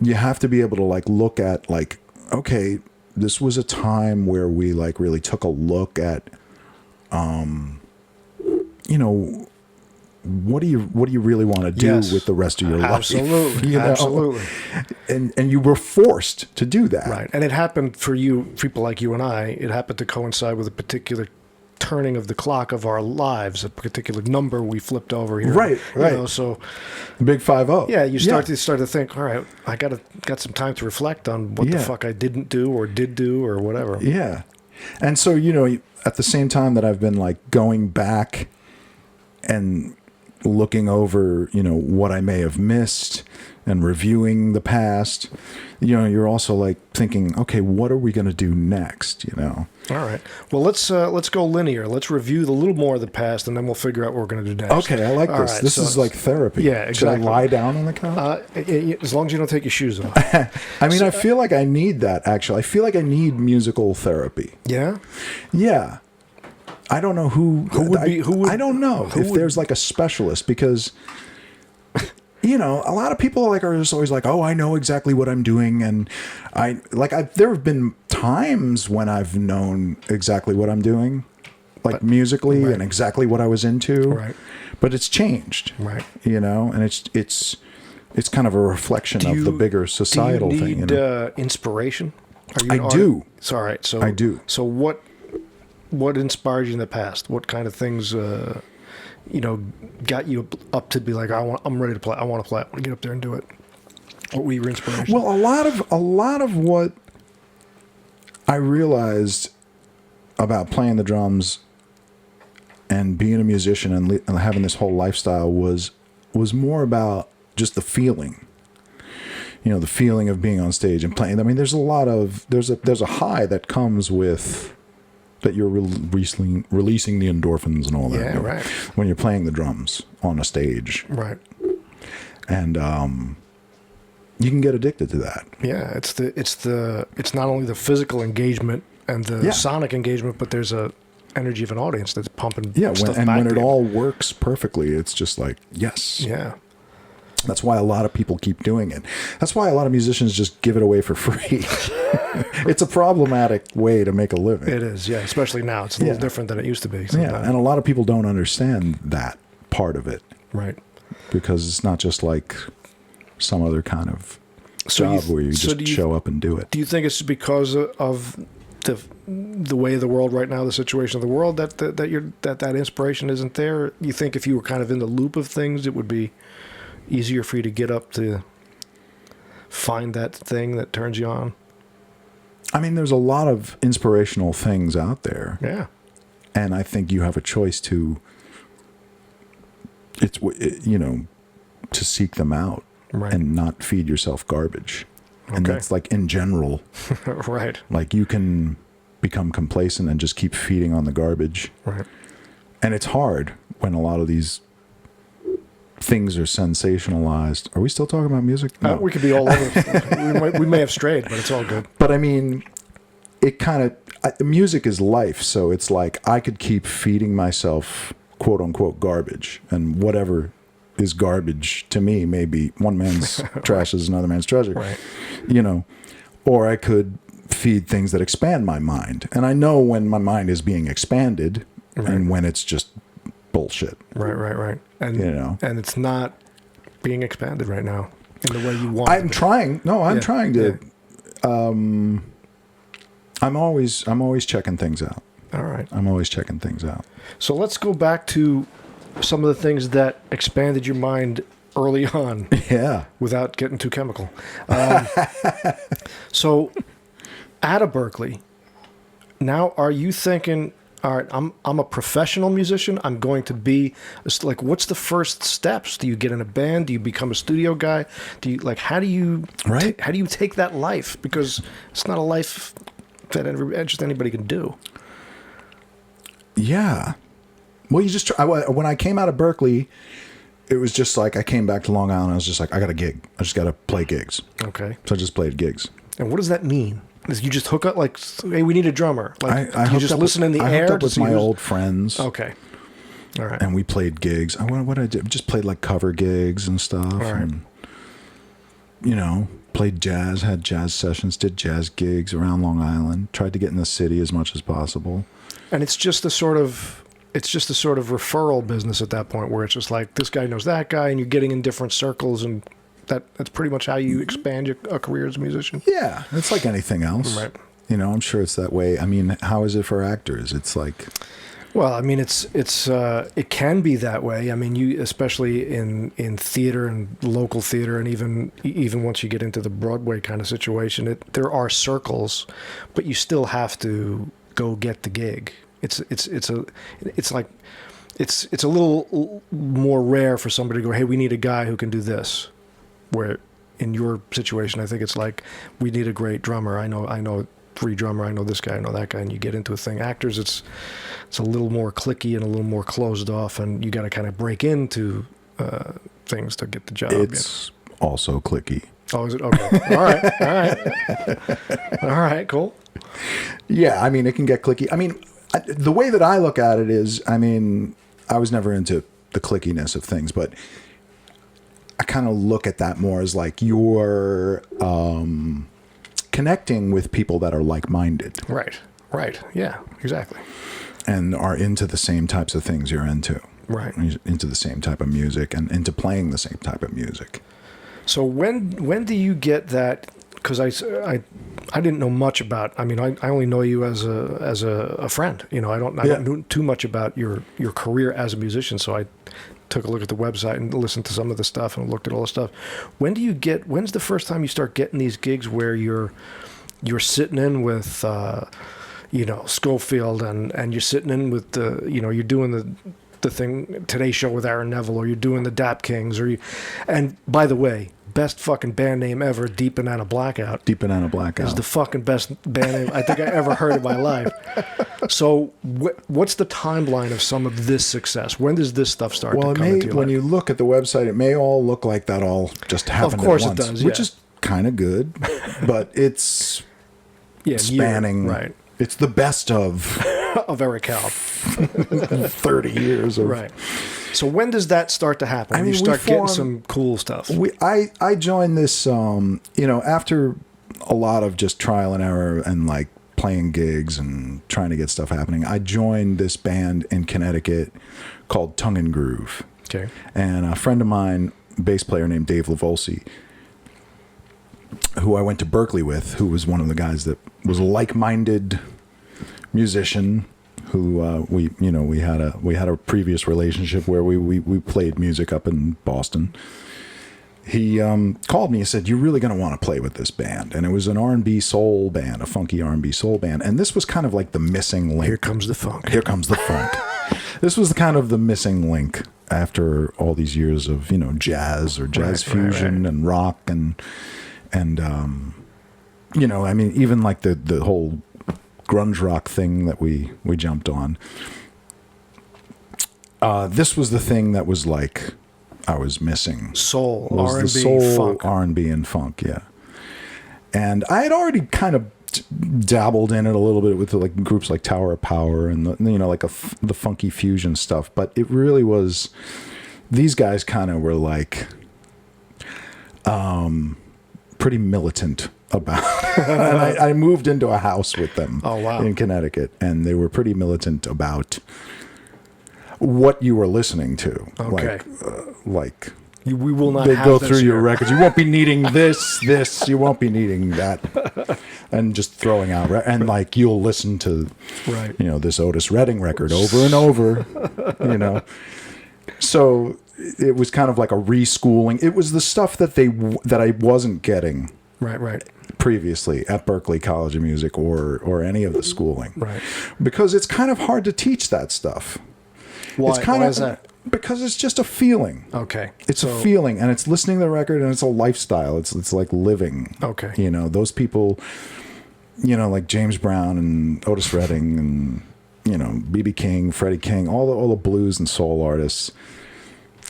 you have to be able to like look at like, okay, this was a time where we like really took a look at, what do you really want to do Yes. with the rest of your Absolutely. life? You know? Absolutely. And you were forced to do that. Right. And it happened for you, people like you and I, it happened to coincide with a particular turning of the clock of our lives, a particular number we flipped over here. Right, right. So Big 5-0. yeah, you start to think, all right, I got some time to reflect on what the Yeah. fuck I didn't do or did do or whatever. Yeah. And so, at the same time that I've been like going back and looking over, what I may have missed and reviewing the past, you're also like thinking, okay, what are we going to do next? All right. Well, let's go linear. Let's review a little more of the past, and then we'll figure out what we're going to do next. Okay, I like All this. right, This so- is like therapy. Yeah, exactly. Should I lie down on the couch? As long as you don't take your shoes off. I mean, I feel like I need that, actually. I feel like I need musical therapy. Yeah. Yeah. I don't know who would I don't know if there's like a specialist because a lot of people like are just always like, oh, I know exactly what I'm doing, and there have been times when I've known exactly what I'm doing, like musically, right. and exactly what I was into, Right. but it's changed, Right. and it's kind of a reflection of the bigger societal do you thing. need inspiration? Are you I an do. artist? It's all right. So I do. So what inspired you in the past? What kind of things got you up to be like, I'm ready to play. I want to play. I want to get up there and do it. What were your inspirations? Well, a lot of what I realized about playing the drums and being a musician and having this whole lifestyle was more about just the feeling. The feeling of being on stage and playing. I mean, there's a high that comes with that you're releasing the endorphins and all that. Yeah, right. When you're playing the drums on a stage. Right. And you can get addicted to that. Yeah, it's not only the physical engagement and the sonic engagement, but there's a energy of an audience that's pumping stuff back when to it you. all works perfectly, it's just like, yes. Yeah. That's why a lot of people keep doing it. That's why a lot of musicians just give it away for free. It's a problematic way to make a living. It is, yeah. Especially now. It's a little different than it used to be. Yeah, sometimes. and a lot of people don't understand that part of it. Right. Because it's not just like some other kind of job where you just show up and do it. Do you think it's because of the way of the world right now, the situation of the world, that inspiration isn't there? You think if you were kind of in the loop of things, it would be easier for you to get up to find that thing that turns you on? I mean, there's a lot of inspirational things out there. Yeah. And I think you have a choice to seek them out, Right. and not feed yourself garbage. And that's like in general. Right. Like you can become complacent and just keep feeding on the garbage. Right. And it's hard when a lot of these things are sensationalized. Are we still talking about music? No. We could be all over. we may have strayed, but it's all good. But I mean, it kind of, music is life. So it's like I could keep feeding myself, quote unquote, garbage. And whatever is garbage to me may be one man's trash is another man's treasure. Right. You know, or I could feed things that expand my mind. And I know when my mind is being expanded and when it's just bullshit. Right. And you know, and it's not being expanded right now in the way you want. I'm trying. No, I'm trying to. Yeah. I'm always checking things out. All right. I'm always checking things out. So let's go back to some of the things that expanded your mind early on. Yeah. Without getting too chemical. So, out of Berkeley, now are you thinking, all right, I'm a professional musician. I'm going to be like, what's the first steps? Do you get in a band? Do you become a studio guy? Do you how do you take that life? Because it's not a life that just anybody can do. Yeah. Well, you just when I came out of Berkeley, it was just like I came back to Long Island. I was just like, I got a gig. I just got to play gigs. Okay. So I just played gigs. And what does that mean? Is you just hook up like, hey, we need a drummer. Like I you just listen in the air. I hooked up with my old friends. Okay. All right. And we played gigs. What I did, we just played like cover gigs and stuff. All right. And, you know, played jazz, had jazz sessions, did jazz gigs around Long Island. Tried to get in the city as much as possible. And it's just a sort of referral business at that point where it's just like this guy knows that guy and you're getting in different circles and that's pretty much how you expand your career as a musician. Yeah, it's like anything else. Right. You know, I'm sure it's that way. I mean, how is it for actors? It's like, well, I mean, it can be that way. I mean, you especially in theater and local theater, and even once you get into the Broadway kind of situation, there are circles, but you still have to go get the gig. It's a little more rare for somebody to go, hey, we need a guy who can do this. Where in your situation, I think it's like, we need a great drummer. I know free drummer. I know this guy. I know that guy. And you get into a thing. Actors, it's a little more cliquey and a little more closed off, and you got to kind of break into things to get the job. It's also cliquey. Oh, is it? Okay. All right. Cool. Yeah, I mean, it can get cliquey. I mean, the way that I look at it is, I mean, I was never into the clickiness of things, but I kind of look at that more as like you're connecting with people that are like-minded. Right. Yeah, exactly. And are into the same types of things you're into. Right. Into the same type of music and into playing the same type of music. So when do you get that? Because I didn't know much about. I mean, I only know you as a friend. You know, I don't know too much about your career as a musician. So I took a look at the website and listened to some of the stuff and looked at all the stuff. When's the first time you start getting these gigs where you're sitting in with Scofield and you're sitting in with you're doing the thing Today Show with Aaron Neville, or you're doing the Dap Kings, and by the way, best fucking band name ever, Deep Banana Blackout. Deep Banana Blackout is the fucking best band name I think I ever heard in my life. So what's the timeline of some of this success? When does this stuff start to come into your when life? you look at the website, it may all look like that all just happened at once. Of course it does, yeah. Which is kind of good, but it's spanning. Right. It's the best of Eric Kalb. 30 years of... Right. So when does that start to happen? I mean, you start getting some cool stuff. I joined this, after a lot of just trial and error and like playing gigs and trying to get stuff happening, I joined this band in Connecticut called Tongue and Groove. Okay. And a friend of mine, bass player named Dave Lavolsi, who I went to Berkeley with, who was one of the guys that was a like-minded musician who we had a previous relationship where we played music up in Boston. He called me and said, "You're really going to want to play with this band." And it was an R&B soul band, a funky R&B soul band. And this was kind of like the missing link. Here comes the funk. Here comes the funk. This was kind of the missing link after all these years of, jazz or jazz fusion and rock. And, you know, I mean, even like the whole grunge rock thing that we jumped on. This was the thing that was like I was missing. Soul, was R&B, the soul, funk. R&B and funk, yeah. And I had already kind of dabbled in it a little bit with like groups like Tower of Power and you know, like the funky fusion stuff, but it really was, these guys kind of were like pretty militant about and I moved into a house with them in Connecticut, and they were pretty militant about what you were listening to. Okay. Like we will not they have go this through your here. records. You won't be needing this, you won't be needing that, and just throwing out and like you'll listen to, right, you know, this Otis Redding record over and over, you know. So it was kind of like a reschooling. It was the stuff that I wasn't getting right previously at Berklee College of Music or any of the schooling, right, because it's kind of hard to teach that stuff. Why is that? Because it's just a feeling. Okay. It's a feeling, and it's listening to the record, and it's a lifestyle. It's like living. Okay. You know, those people, you know, like James Brown and Otis Redding and, you know, B.B. King, Freddie King, all the blues and soul artists.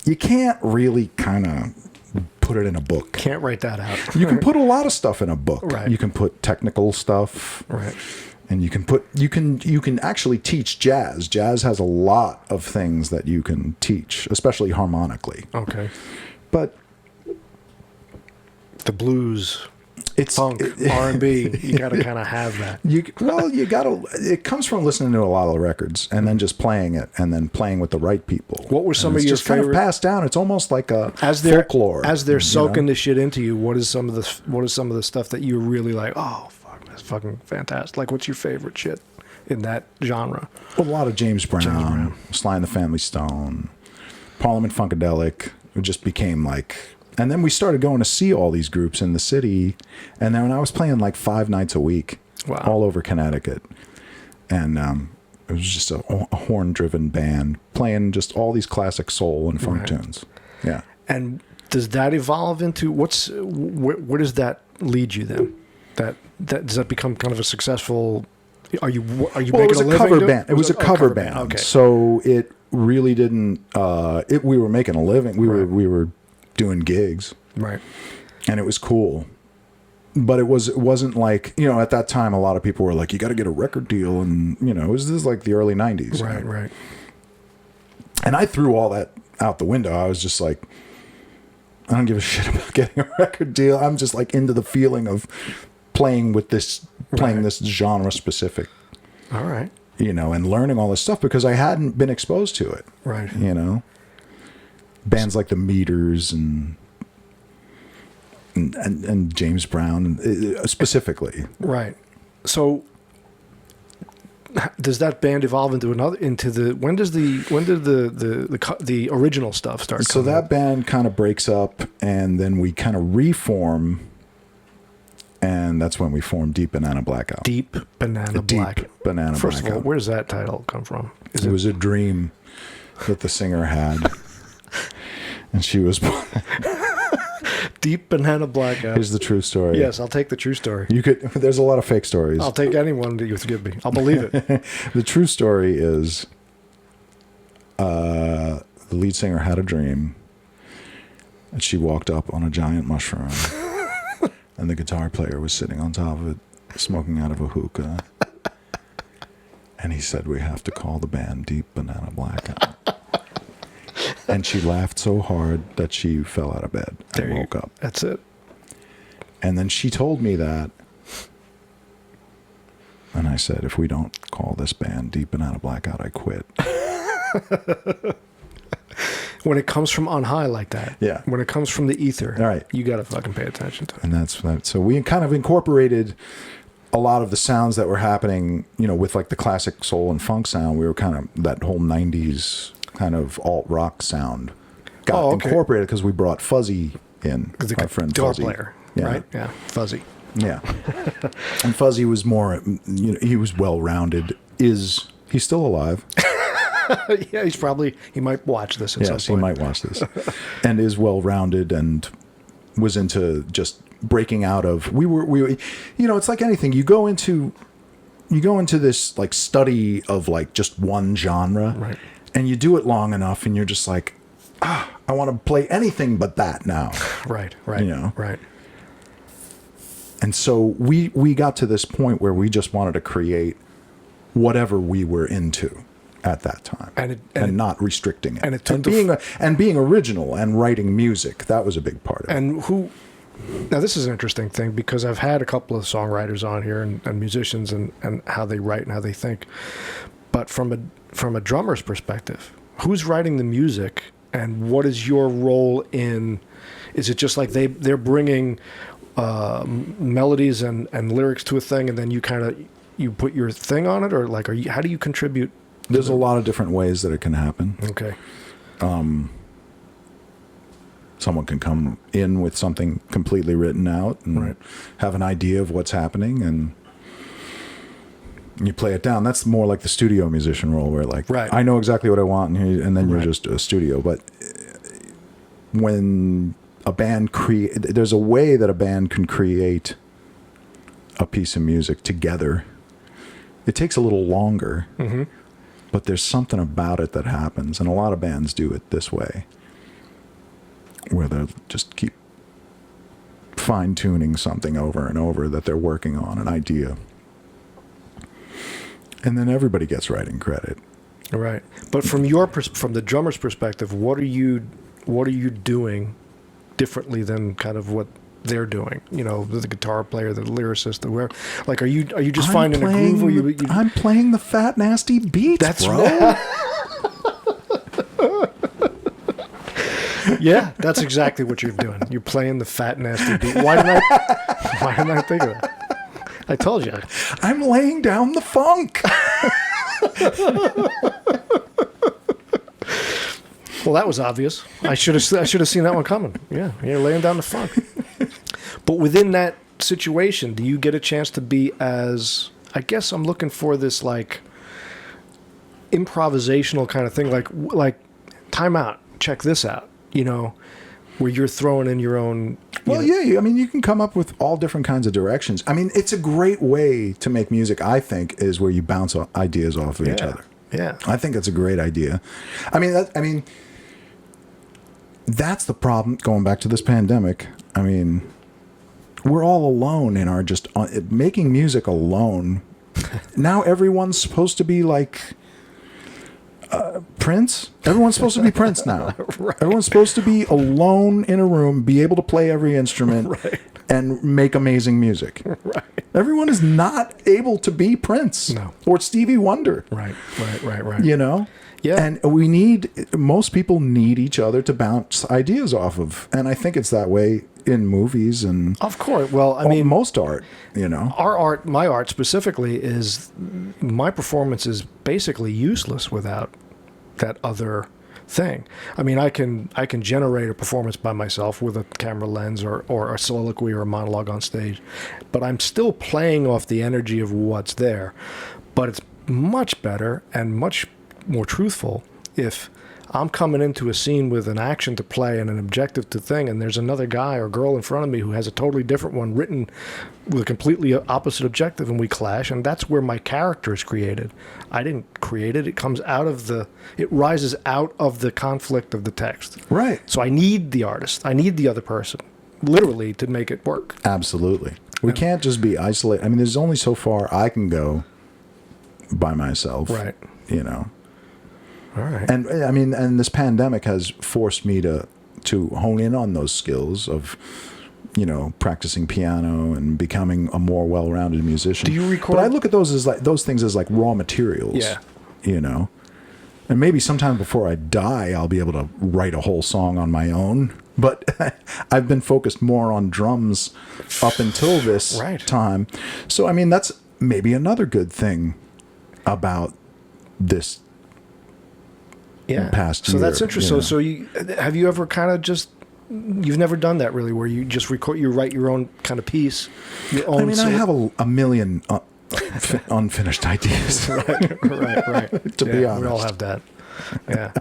You can't really kind of put it in a book. Can't write that out. You can put a lot of stuff in a book. Right. You can put technical stuff. Right. And you can actually teach jazz. Jazz has a lot of things that you can teach, especially harmonically. Okay. But the blues, it's funk, R&B, you got to kind of have that. You got to. It comes from listening to a lot of the records and then just playing it and then playing with the right people. What were some of your just kind of favorite? passed down? It's almost like a Folklore. As they're soaking know? this shit into you, what is some of the stuff that you really like? Oh, fuck, that's fucking fantastic. Like, what's your favorite shit in that genre? A lot of James Brown, Sly and the Family Stone, Parliament Funkadelic. It just became like. And then we started going to see all these groups in the city. And then when I was playing like 5 nights a week, all over Connecticut. And it was just a horn-driven band playing just all these classic soul and funk tunes. Yeah. And does that evolve into where does that lead you then? That does that become kind of a successful? Are you making it was a living? cover band. It was a cover band. Okay. So it really didn't. We were making a living. We were doing gigs, right, and it was cool, but it wasn't like, you know, at that time a lot of people were like, you got to get a record deal, and you know, this is like the early 90s, right, and I threw all that out the window. I was just like, I don't give a shit about getting a record deal. I'm just like into the feeling of playing this genre specific, all right, you know, and learning all this stuff because I hadn't been exposed to it, right, you know. Bands like the Meters and James Brown specifically. Right. So does that band evolve into when did the original stuff start? So that band kind of breaks up, and then we kind of reform, and that's when we formed Deep Banana Blackout. Deep Banana Blackout. First of all, where does that title come from? It was a dream that the singer had. And she was Deep Banana Blackout. Here's the true story. Yes, I'll take the true story. There's a lot of fake stories. I'll take anyone that you give me. I'll believe it. The true story is the lead singer had a dream, and she walked up on a giant mushroom, and the guitar player was sitting on top of it, smoking out of a hookah. And he said, we have to call the band Deep Banana Blackout. And she laughed so hard that she fell out of bed and woke up. That's it. And then she told me that. And I said, if we don't call this band Deep Banana Blackout, I quit. When it comes from on high like that, yeah. When it comes from the ether, right, you got to fucking pay attention to it. And that's that. So we kind of incorporated a lot of the sounds that were happening, you know, with like the classic soul and funk sound. We were kind of that whole 90s kind of alt rock sound got incorporated because we brought Fuzzy in, our friend guitar Fuzzy. Player, yeah. Right? Yeah, Fuzzy. Yeah. And Fuzzy was more, you know, he was well-rounded. He's still alive? Yeah, he might watch this at some point. Yes, he might watch this. And is well-rounded and was into just breaking out of. We were, you know, it's like anything. You go into this like study of like just one genre, right, and you do it long enough, and you're just like, I want to play anything but that now. Right. You know? Right. And so we got to this point where we just wanted to create whatever we were into at that time, and not restricting it, and it took being original and writing music. That was a big part of it. And now this is an interesting thing, because I've had a couple of songwriters on here and musicians and how they write and how they think. But from a drummer's perspective, who's writing the music, and what is your role in? Is it just like they're bringing melodies and lyrics to a thing, and then you put your thing on it, or like how do you contribute? There's a lot of different ways that it can happen. Okay. Someone can come in with something completely written out and have an idea of what's happening, and you play it down. That's more like the studio musician role, where like, I know exactly what I want, and then you're just a studio. But when a band there's a way that a band can create a piece of music together. It takes a little longer, but there's something about it that happens, and a lot of bands do it this way, where they'll just keep fine-tuning something over and over that they're working on, an idea. And then everybody gets writing credit. Right. But from the drummer's perspective, what are you doing differently than kind of what they're doing? You know, the guitar player, the lyricist, like, are you just finding a groove? Or I'm playing the fat, nasty beats, that's bro. Right. Yeah, that's exactly what you're doing. You're playing the fat, nasty beat. Why didn't I think of that? I told you. I'm laying down the funk. Well, that was obvious. I should have seen that one coming. Yeah, you're laying down the funk. But within that situation, do you get a chance to be as, I guess I'm looking for this like improvisational kind of thing, like time out, check this out, you know, where you're throwing in your own. Well, yeah, I mean, you can come up with all different kinds of directions. I mean, it's a great way to make music, I think, is where you bounce ideas off of each other. Yeah. I think that's a great idea. I mean, that's the problem, going back to this pandemic. I mean, we're all alone in our making music alone. Now everyone's supposed to be like Prince. Everyone's supposed to be Prince now. Right. Everyone's supposed to be alone in a room, be able to play every instrument, and make amazing music. Right. Everyone is not able to be Prince or Stevie Wonder. Right. You know? Yeah. And most people need each other to bounce ideas off of. And I think it's that way in movies and of course. Well, I mean, most art, you know. My art specifically, is my performance is basically useless without that other thing. I mean, I can generate a performance by myself with a camera lens or a soliloquy or a monologue on stage, but I'm still playing off the energy of what's there. But it's much better and much more truthful if I'm coming into a scene with an action to play and an objective to thing, and there's another guy or girl in front of me who has a totally different one written with a completely opposite objective, and we clash, and that's where my character is created. I didn't create it. It comes out of it rises out of the conflict of the text. Right. So I need the artist. I need the other person, literally, to make it work. Absolutely. We can't just be isolated. I mean, there's only so far I can go by myself. Right. You know. All right. And I mean, and this pandemic has forced me to hone in on those skills of, you know, practicing piano and becoming a more well-rounded musician. Do you record? But I look at those things as like raw materials. Yeah. You know, and maybe sometime before I die, I'll be able to write a whole song on my own. But I've been focused more on drums up until this time. So I mean, that's maybe another good thing about this. Yeah. Past so year, that's interesting. You know. So have you ever kind of you've never done that really, where you just record, you write your own kind of piece, your own. I mean, I have a million unfinished ideas. right. To be honest, we all have that. Yeah.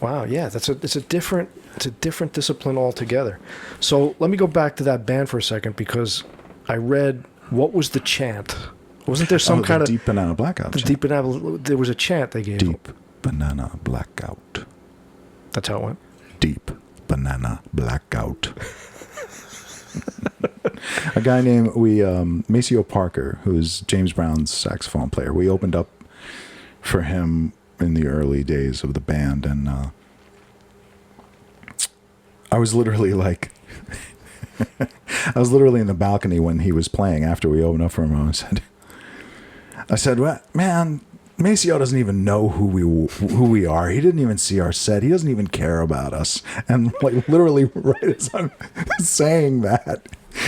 Wow, yeah, it's a different discipline altogether. So let me go back to that band for a second, because I read, what was the chant? Wasn't there some kind of Deep Banana Blackout? There was a chant they gave. Deep Banana Blackout. That's how it went. Deep Banana Blackout. A guy named Maceo Parker, who's James Brown's saxophone player. We opened up for him in the early days of the band, and I was literally like, I was literally in the balcony when he was playing after we opened up for him. I said, well, man, Maceo doesn't even know who we are. He didn't even see our set. He doesn't even care about us. And like literally right as I'm saying that,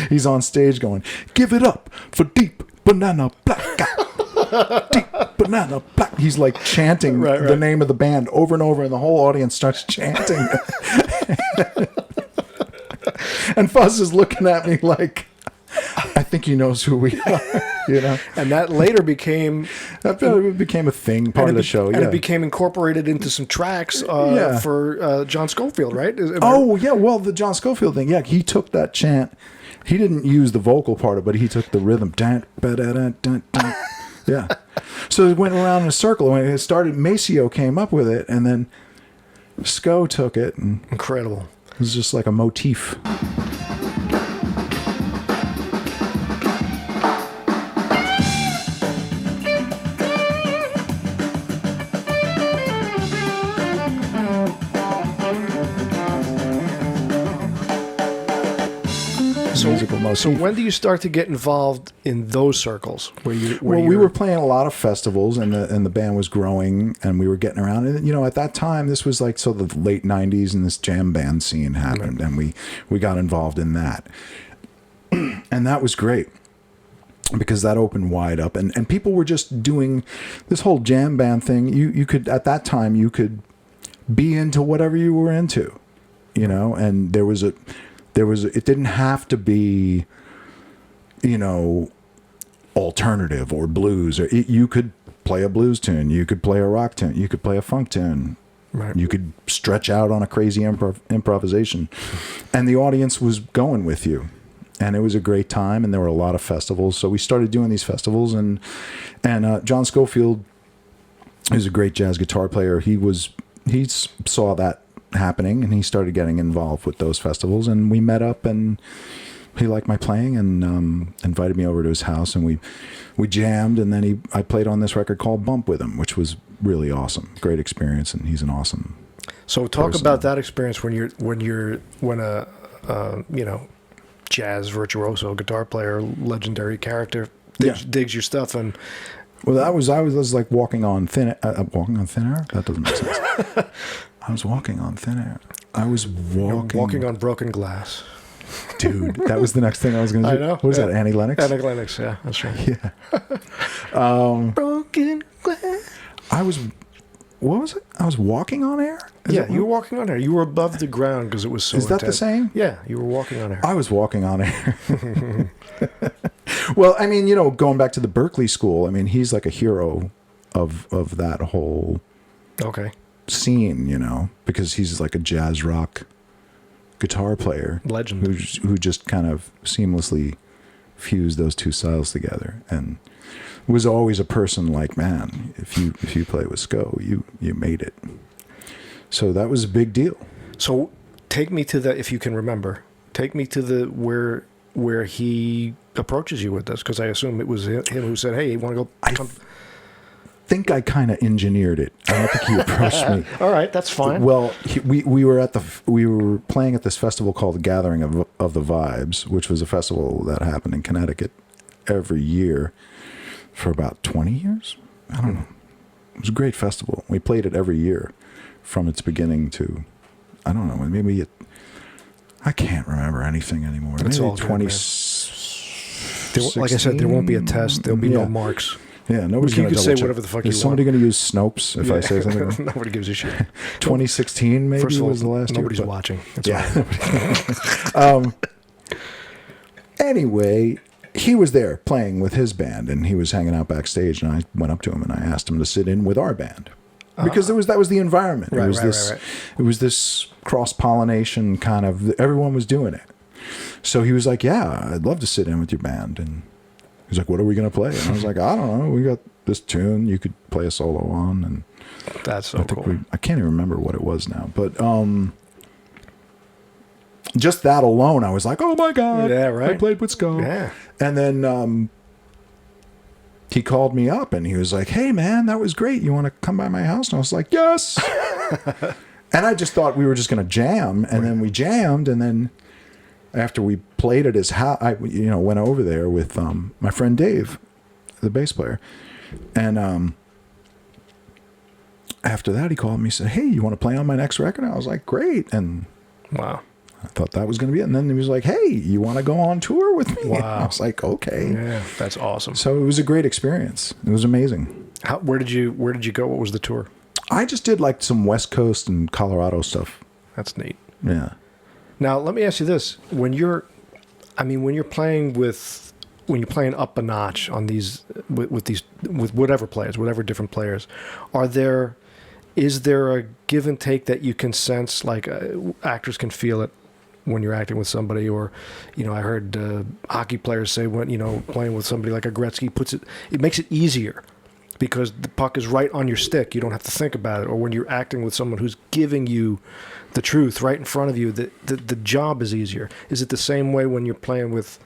he's on stage going, "Give it up for Deep Banana Blackout." Deep Banana Black. He's like chanting the name of the band over and over, and the whole audience starts chanting. And Fuzz is looking at me like, I think he knows who we are, you know. And that later became a thing, part of the show. And it became incorporated into some tracks for John Scofield, right? Well, the John Scofield thing. Yeah, he took that chant. He didn't use the vocal part of it, but he took the rhythm. Yeah. So it went around in a circle. When it started, Maceo came up with it, and then Sco took it. And incredible. It was just like a motif. So when do you start to get involved in those circles? We were playing a lot of festivals, and the band was growing, and we were getting around. And at that time, this was like the late '90s, and this jam band scene happened, and we got involved in that, and that was great because that opened wide up, and people were just doing this whole jam band thing. You could, at that time, you could be into whatever you were into, and it didn't have to be, alternative or blues. Or you could play a blues tune. You could play a rock tune. You could play a funk tune. Right. You could stretch out on a crazy improvisation. And the audience was going with you. And it was a great time, and there were a lot of festivals. So we started doing these festivals, and John Scofield, who's a great jazz guitar player, he saw that happening, and he started getting involved with those festivals, and we met up, and he liked my playing, and invited me over to his house, and we jammed, and then I played on this record called Bump with him, which was really awesome. Great experience, and he's an awesome person. About that experience when a jazz virtuoso guitar player, legendary character digs your stuff. And well, I was like walking on thin air. That doesn't make sense. I was walking on thin air. I was walking on broken glass. Dude, that was the next thing I was going to do. I know. What was that, Annie Lennox? Annie Lennox, yeah, that's right. Yeah. Broken glass. What was it? I was walking on air? You were walking on air. You were above the ground because it was so Is that intense. the same? Yeah, you were walking on air. I was walking on air. Well, I mean, going back to the Berkeley School, I mean, he's like a hero of that whole scene, because he's like a jazz rock guitar player. Legend. Who just kind of seamlessly fused those two styles together, and was always a person like, man, if you play with Sco, you made it. So that was a big deal. So take me to if you can remember, take me to where he approaches you with this, because I assume it was him who said, "Hey, you want to go?" Come? I think I kind of engineered it. I don't think he approached me. All right, that's fine. Well, we were playing at this festival called the Gathering of the Vibes, which was a festival that happened in Connecticut every year for about 20 years. I don't know. It was a great festival. We played it every year from its beginning to, I don't know, maybe I can't remember anything anymore. It's maybe all 2016. Like I said, there won't be a test. There'll be no marks. Yeah, nobody's going to say whatever the fuck you want. Is somebody going to use Snopes if I say something? Nobody gives a shit. 2016 maybe First of all, was the last year. Nobody's watching. That's Anyway, he was there playing with his band, and he was hanging out backstage, and I went up to him and I asked him to sit in with our band. because that was the environment. Right, it was right, this right, right. it was this cross-pollination kind of, everyone was doing it. So he was like, yeah, I'd love to sit in with your band. And he's like, what are we going to play? And I was like, I don't know. We got this tune you could play a solo on. And That's so cool. I can't even remember what it was now. But just that alone, I was like, oh my God. Yeah, right. I played with Sco. Yeah. And then he called me up and he was like, hey man, that was great. You want to come by my house? And I was like, yes. And I just thought we were just going to jam. And then we jammed. And then after we played at his house, I went over there with my friend Dave, the bass player. And after that, he called me and said, hey, you want to play on my next record? And I was like, great. And wow. I thought that was going to be it. And then he was like, hey, you want to go on tour with me? Wow. And I was like, okay. Yeah, that's awesome. So it was a great experience. It was amazing. Where did you go? What was the tour? I just did like some West Coast and Colorado stuff. That's neat. Yeah. Now, let me ask you this. When you're playing up a notch on these, with whatever players, whatever different players, is there a give and take that you can sense, like actors can feel it when you're acting with somebody, or, I heard hockey players say when, playing with somebody like a Gretzky it makes it easier because the puck is right on your stick. You don't have to think about it. Or when you're acting with someone who's giving you the truth right in front of you, the job is easier. Is it the same way when you're playing with,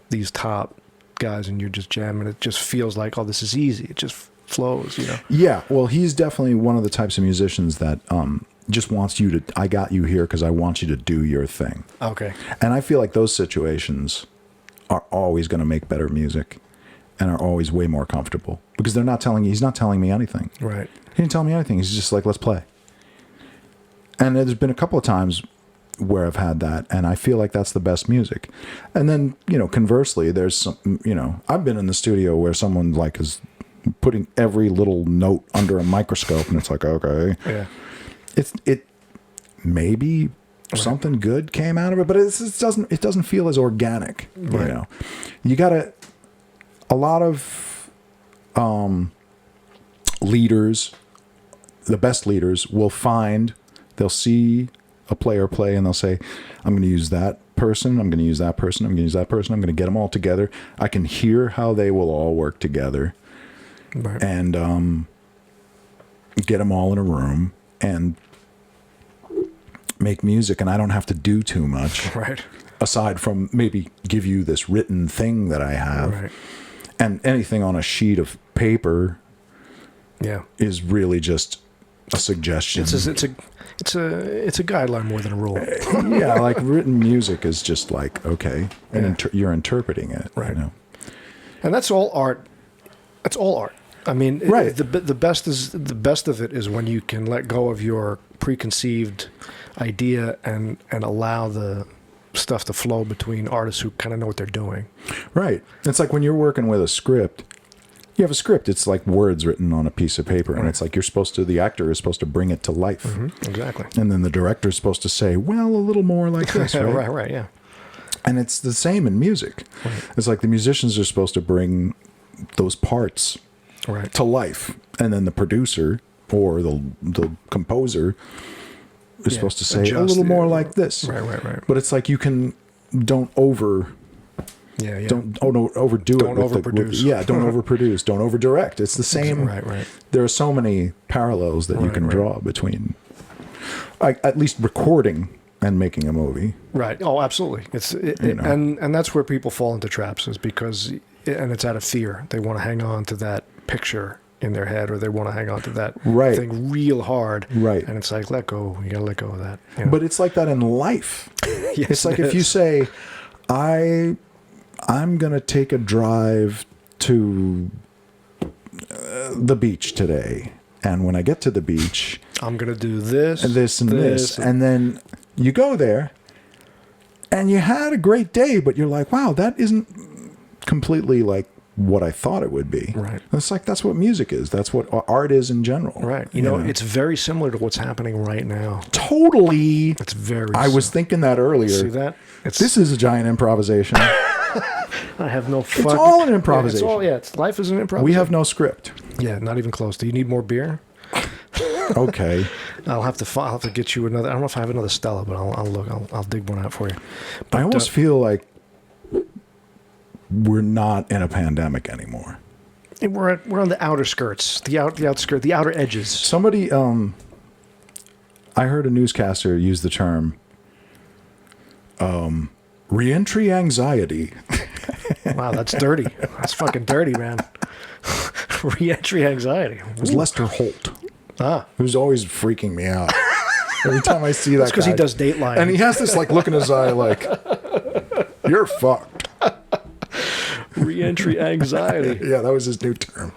these top guys and you're just jamming? It just feels like, oh, this is easy. It just flows, Yeah. Well, he's definitely one of the types of musicians that just wants you to, I got you here because I want you to do your thing. Okay. And I feel like those situations are always going to make better music and are always way more comfortable because he's not telling me anything. Right. He didn't tell me anything. He's just like, let's play. And there's been a couple of times where I've had that, and I feel like that's the best music. And then, conversely, there's some, I've been in the studio where someone like is putting every little note under a microscope, and it's like, okay. Yeah. It maybe something good came out of it, but it doesn't feel as organic. Right. You got a lot of leaders, the best leaders they'll see a player play and they'll say, I'm going to use that person, I'm going to use that person, I'm going to use that person, I'm going to get them all together. I can hear how they will all work together. Right. And get them all in a room and make music, and I don't have to do too much. Right. Aside from maybe give you this written thing that I have. Right. And anything on a sheet of paper is really just a suggestion. It's a guideline more than a rule. Yeah, like written music is just like, okay, and you're interpreting it. Right. And that's all art. That's all art. I mean, right. The best of it is when you can let go of your preconceived idea and allow the stuff to flow between artists who kind of know what they're doing. Right. It's like when you're working with a script. You have a script. It's like words written on a piece of paper, and it's like the actor is supposed to bring it to life. Mm-hmm. Exactly. And then the director is supposed to say, well, a little more like this, right? Right, yeah. And it's the same in music. Right. It's like the musicians are supposed to bring those parts to life, and then the producer or the composer is supposed to say a little more like this. Right. But it's like don't overdo it. Don't overproduce. Don't overproduce. Don't overdirect. It's the same. Right. There are so many parallels that you can draw between, at least recording and making a movie. Right. Oh, absolutely. And that's where people fall into traps, is because, and it's out of fear. They want to hang on to that picture in their head, or they want to hang on to that thing real hard. Right. And it's like, let go. You got to let go of that. But it's like that in life. Yes, it's like if you say, I'm going to take a drive to the beach today. And when I get to the beach, I'm going to do this, and this. And then you go there and you had a great day, but you're like, wow, that isn't completely like what I thought it would be. Right. It's like, that's what music is. That's what art is in general. Right. You know, it's very similar to what's happening right now. Totally. It's very I was thinking that earlier. See that? This is a giant improvisation. I have no fucking... It's all an improvisation. Life is an improvisation. We have no script. Yeah, not even close. Do you need more beer? Okay. I'll have to get you another. I don't know if I have another Stella, but I'll look. I'll dig one out for you. But, I almost feel like we're not in a pandemic anymore. we're on the outer skirts, the outer edges. Somebody, I heard a newscaster use the term reentry anxiety. Wow, that's dirty. That's fucking dirty, man. Reentry anxiety. It was Lester Holt. Ah, Who's always freaking me out. Every time I see that that's because he guy. does Dateline. And he has this like look in his eye like, you're fucked. Reentry anxiety. Yeah, that was his new term.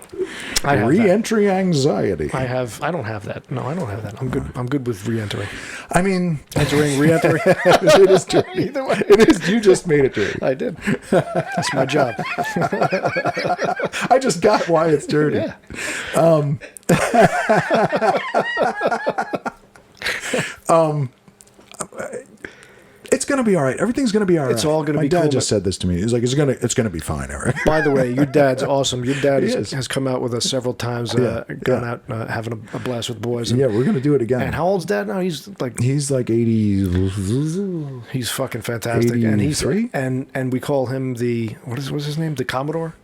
I have Reentry anxiety. I don't have that. No, I don't have that. I'm good with re-entering. I mean, Entering, re-entering. it is dirty. Either way. It is. You just made it dirty. I did. That's my job. I just got why it's dirty. Yeah. It's gonna be all right. Everything's gonna be all right. It's all gonna My be dad cool, just said this to me. He's like, it's gonna be fine, Eric. By the way, your dad's awesome. Your dad He is. has come out with us several times, gone out having a blast with the boys. And, Yeah, we're gonna do it again. and how old's Dad now? He's like 80. he's fucking fantastic. And he's 83? and we call him what's his name? The Commodore?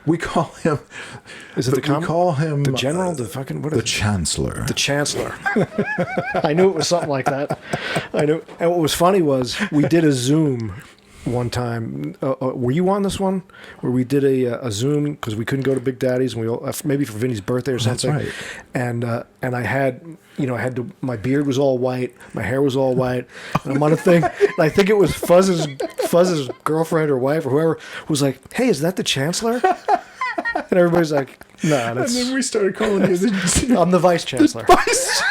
We call him. Is it the We Commodore? call him The General? The fucking what the is it? Chancellor. The Chancellor. I knew it was something like that. I knew. And what was funny was we did a Zoom one time. Were you on this one? Where we did a Zoom because we couldn't go to Big Daddy's, and we all, maybe for Vinny's birthday or something. That's right. And I had my beard was all white, my hair was all white, and I'm on a thing. And I think it was Fuzz's girlfriend or wife or whoever was like, "Hey, is that the Chancellor?" And everybody's like, "Nah, And that's then we started calling you the I'm the Vice Chancellor." Vice.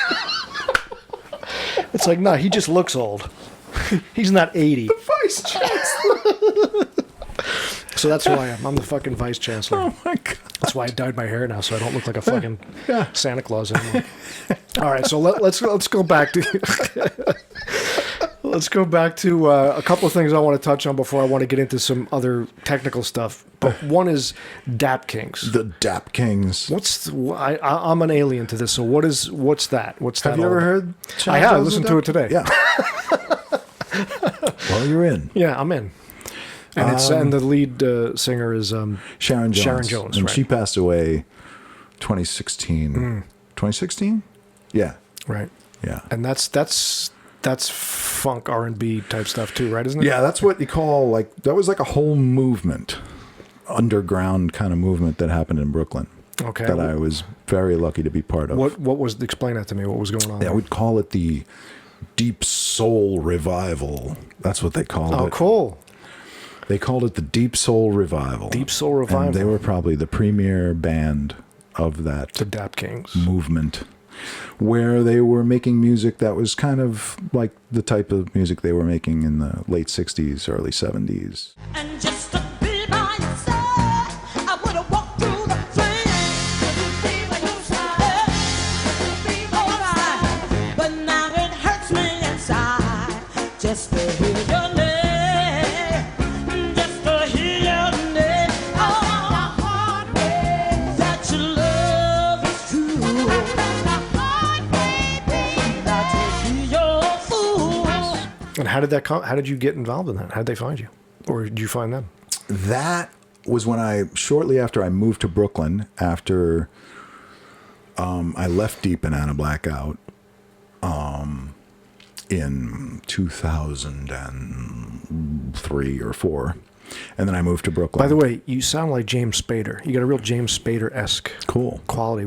It's like, nah, he just looks old. He's not 80. Vice Chancellor. So that's who I am. I'm the fucking Vice Chancellor. Oh my god. That's why I dyed my hair now, so I don't look like a fucking Yeah. Santa Claus anymore. All right, so let's go back to let's go back to a couple of things I want to touch on before I want to get into some other technical stuff. But one is Dap Kings. The Dap Kings. I'm an alien to this. So what's that? What's that? Have you all ever about? heard? I have. I listened to it today. Yeah. Well, you're in. Yeah, I'm in. And the lead singer is Sharon Jones. Sharon Jones, And right. she passed away 2016. 2016? Yeah. right. Yeah. And that's funk R&B type stuff too, right? Isn't it? Yeah, that's what you call that was like a whole movement, underground kind of movement that happened in Brooklyn. Okay. That I was very lucky to be part of. What was? Explain that to me. What was going on? Yeah, we'd call it the Deep Soul Revival. That's what they called it. Oh, cool. They called it the Deep Soul Revival. Deep Soul Revival. And they were probably the premier band of that The Dap Kings. movement, where they were making music that was kind of like the type of music they were making in the late 60s, early 70s. And just to be by your side, I would have walked through the flames. Would you be by your side? Would you be by your side? But now it hurts me inside just to hear your name. Just to hear your name. Oh, the hard way that your love is true. The hard way, baby, that to be your fool. And how did that come? How did you get involved in that? How did they find you, or did you find them? That was when shortly after I moved to Brooklyn, after I left Deep and Anna Blackout in 2003 or 4. And then I moved to Brooklyn. By the way, you sound like James Spader. You got a real James Spader-esque Cool. quality,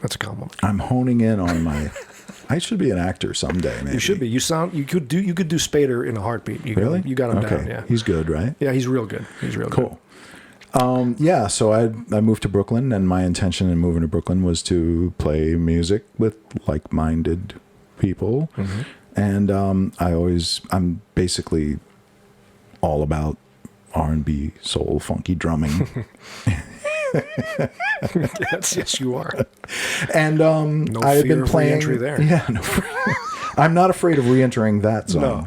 that's a compliment. I'm honing in on my... I should be an actor someday, maybe. You should be. You could do Spader in a heartbeat. Really? You got him okay. down. Yeah. He's good, right? Yeah, he's real good. He's real good. Cool. Yeah, so I moved to Brooklyn, and my intention in moving to Brooklyn was to play music with like-minded people. Mm-hmm. And I'm basically all about R&B, soul, funky drumming. Yes, you are. And No I had fear been of playing. re-entry there. Yeah, no. I'm not afraid of re-entering that zone.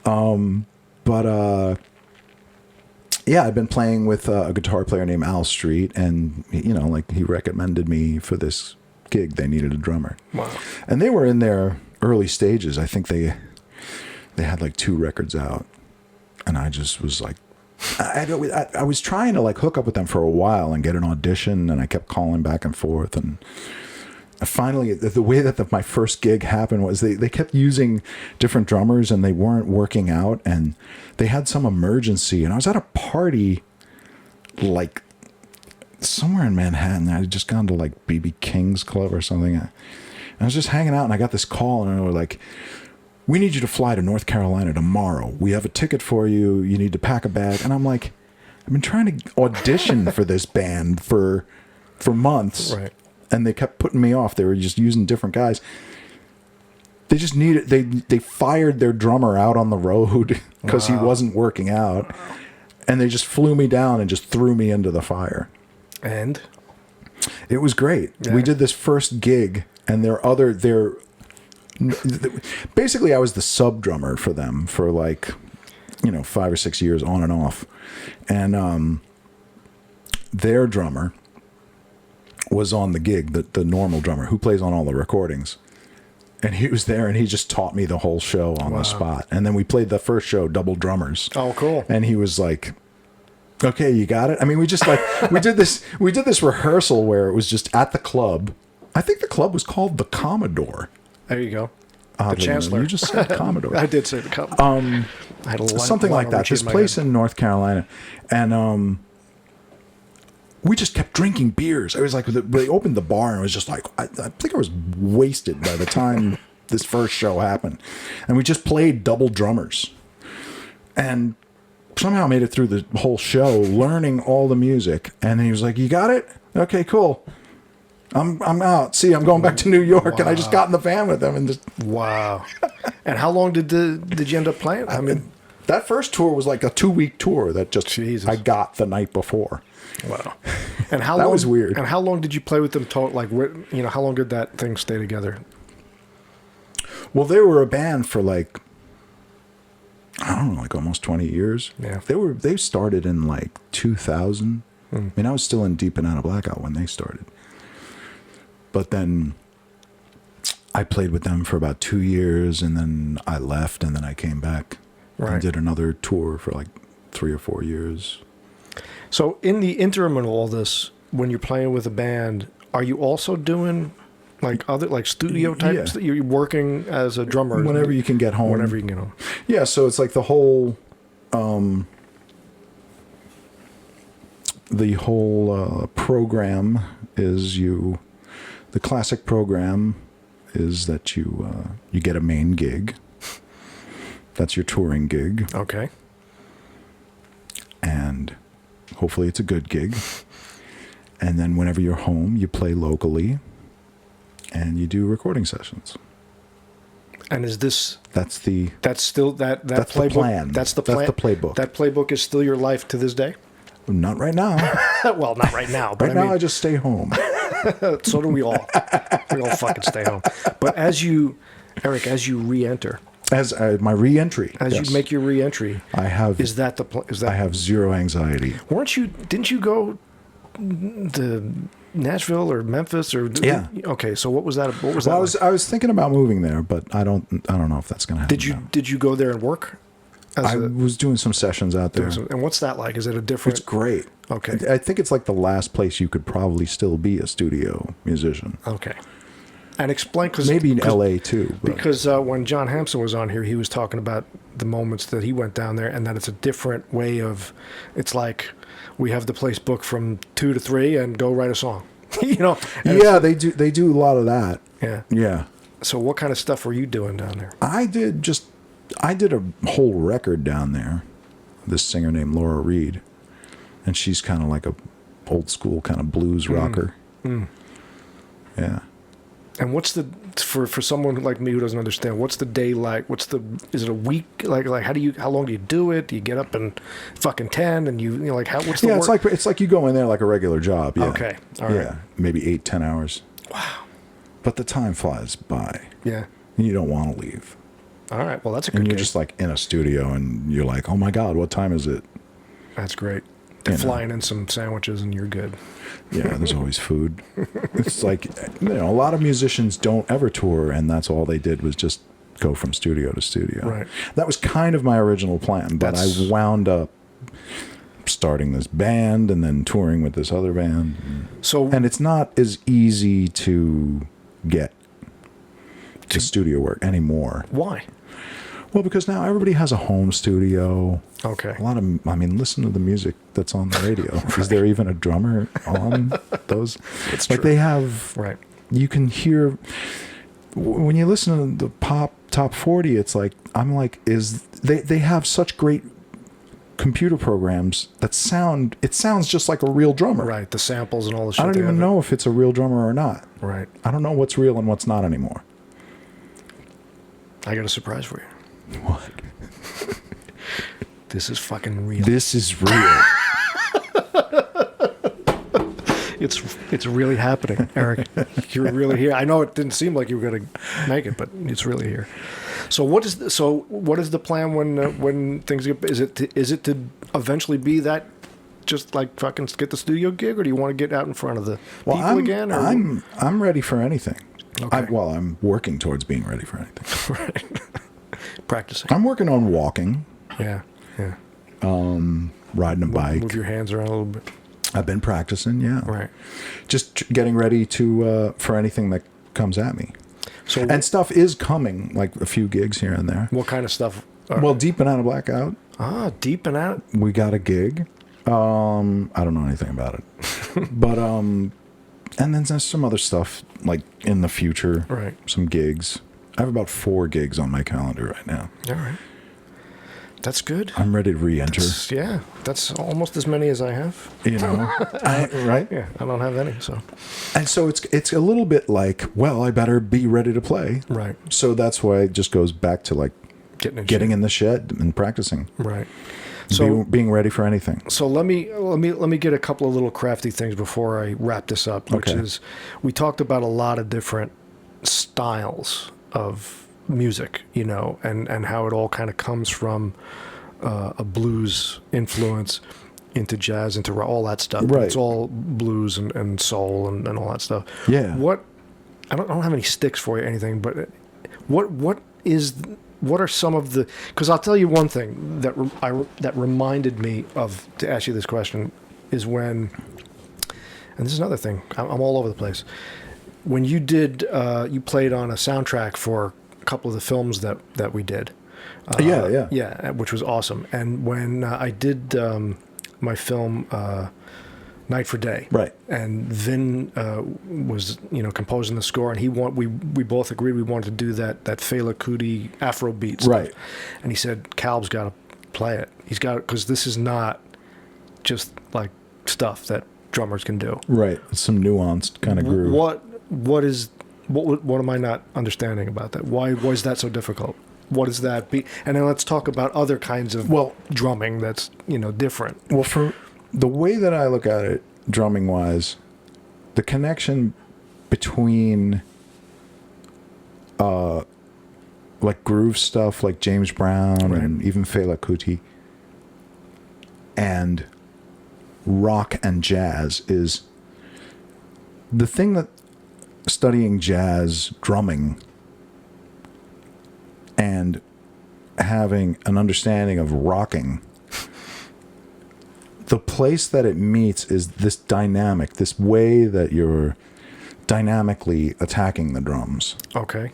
No. But yeah, I've been playing with a guitar player named Al Street, and he recommended me for this gig, they needed a drummer. Wow. And they were in their early stages. I think they had like 2 records out, and I just was like, I was trying to like hook up with them for a while and get an audition, and I kept calling back and forth, and finally the way that my first gig happened was they kept using different drummers and they weren't working out, and they had some emergency, and I was at a party like somewhere in Manhattan. I had just gone to like BB King's club or something, and I was just hanging out, and I got this call, and they were like, we need you to fly to North Carolina tomorrow. We have a ticket for you. You need to pack a bag. And I'm like, I've been trying to audition for this band for months. Right. And they kept putting me off. They were just using different guys. They just needed, they fired their drummer out on the road because he wasn't working out. And they just flew me down and just threw me into the fire. And? It was great. Yeah. We did this first gig, and basically I was the sub drummer for them for like, 5 or 6 years on and off. And their drummer was on the gig, the normal drummer who plays on all the recordings. And he was there, and he just taught me the whole show on the spot. And then we played the first show, double drummers. Oh, cool. And he was like, okay, you got it. I mean, we just like, we did this rehearsal where it was just at the club. I think the club was called the Commodore. There you go. The Chancellor. You just said Commodore. I did say the Commodore. I had a Something like that. This place in North Carolina. And we just kept drinking beers. It was like they opened the bar, and it was just like, I think I was wasted by the time this first show happened. And we just played double drummers. And somehow made it through the whole show, learning all the music. And then he was like, you got it? Okay, cool. I'm out. See, I'm going back to New York, and I just got in the van with them, and just wow. And how long did you end up playing? I mean, that first tour was like a 2-week tour that just Jesus. I got the night before. Wow. And how That long was weird. And how long did you play with them? Like, how long did that thing stay together? Well, they were a band for like, I don't know, like almost 20 years. Yeah. They started in like 2000. I mean, I was still in Deep and Out of Blackout when they started. But then I played with them for about 2 years, and then I left, and then I came back and did another tour for like 3 or 4 years. So in the interim of all this, when you're playing with a band, are you also doing like other like studio types? Yeah. You're working as a drummer Whenever you can get home. Whenever you can get home. Yeah, so it's like the whole program is the classic program is that you get a main gig. That's your touring gig. Okay. And hopefully it's a good gig. And then whenever you're home, you play locally and you do recording sessions. And is this that's still that that's playbook? the plan. That's the plan. That's the playbook. That playbook is still your life to this day? Not right now. Well, not right now. But Right now, I just stay home. So do we all. We all fucking stay home. But Eric, as you re-enter, As my re-entry, as yes. you make your re-entry, I have. is that the is that? I have zero anxiety. Didn't you go to Nashville or Memphis or? Yeah. Okay, so what was that? What was Well, that? I was thinking about moving there, but I don't know if that's going to happen. Did you go there and work? I was doing some sessions out there. And what's that like? Is it a different? It's great. Okay. I think it's like the last place you could probably still be a studio musician. Okay. And explain, because Maybe in LA too. But. Because when John Hampson was on here, he was talking about the moments that he went down there, and that it's a different way of. It's like we have the place booked from 2 to 3, and go write a song. Yeah, they do a lot of that. Yeah. Yeah. So what kind of stuff were you doing down there? I did a whole record down there. This singer named Laura Reed, and she's kind of like a old school kind of blues rocker. Yeah. And what's for someone like me who doesn't understand, what's the day like? Is it a week? Like how long do you do it? Do you get up and fucking 10 and what's the work? it's like you go in there like a regular job. Yeah. Okay. All right. Yeah. Maybe 8-10 hours. Wow. But the time flies by. Yeah. And you don't want to leave. All right. Well, that's a good And you're gig. just like in a studio, and you're like, oh my God, what time is it? That's great. They're flying in some sandwiches and you're good. Yeah, there's always food. It's like, a lot of musicians don't ever tour, and that's all they did was just go from studio to studio. Right. That was kind of my original plan, but I wound up starting this band and then touring with this other band. And it's not as easy to get to studio work anymore. Why? Well, because now everybody has a home studio. Okay. Listen to the music that's on the radio. Right. Is there even a drummer on those? It's like true. they have, right. You can hear, when you listen to the pop top 40, it's like, they have such great computer programs that sounds just like a real drummer. Right. The samples and all the shit. I don't even know if it's a real drummer or not. Right. I don't know what's real and what's not anymore. I got a surprise for you. What? This is fucking real. This is real. It's really happening, Eric. You're really here. I know it didn't seem like you were going to make it, but it's really here. So what is the plan when things get? Is it to eventually be that, just like fucking get the studio gig, or do you want to get out in front of the people again? Or? I'm ready for anything. Okay. I'm working towards being ready for anything. Right. Practicing. I'm working on walking. Yeah. Riding a bike. Move your hands around a little bit. I've been practicing, yeah. Right. Just getting ready to for anything that comes at me. So and stuff is coming, like a few gigs here and there. What kind of stuff? Well, Deep and Out of Blackout. Deep and Out. We got a gig. I don't know anything about it, but and then there's some other stuff like in the future. Right. Some gigs. I have about 4 gigs on my calendar right now. All right. That's good. I'm ready to re-enter. That's almost as many as I have. Right? Yeah, I don't have any. So, and so it's a little bit like, well, I better be ready to play. Right. So that's why it just goes back to like getting in the shed and practicing. Right. So being ready for anything. So let me get a couple of little crafty things before I wrap this up, which is we talked about a lot of different styles of music, and how it all kind of comes from a blues influence into jazz, into all that stuff. Right. It's all blues and soul and all that stuff. Yeah. I don't have any sticks for you or anything, but what are some of the? Because I'll tell you one thing that reminded me of, to ask you this question, is when, and this is another thing, I'm all over the place. When you did, you played on a soundtrack for a couple of the films that we did. Yeah, which was awesome. And when I did my film Night for Day, right, and Vin was composing the score, and we both agreed we wanted to do that Fela Kuti Afro beat stuff. Right, and he said Kalb's got to play it. He's got it, because this is not just like stuff that drummers can do. Right, it's some nuanced kind of groove. What am I not understanding about that? Why is that so difficult? What is that beat? And then let's talk about other kinds of drumming that's different. Well, for the way that I look at it, drumming wise, the connection between like groove stuff like James Brown and even Fela Kuti and rock and jazz is the thing that studying jazz drumming and having an understanding of rocking, the place that it meets is this dynamic, this way that you're dynamically attacking the drums. Okay.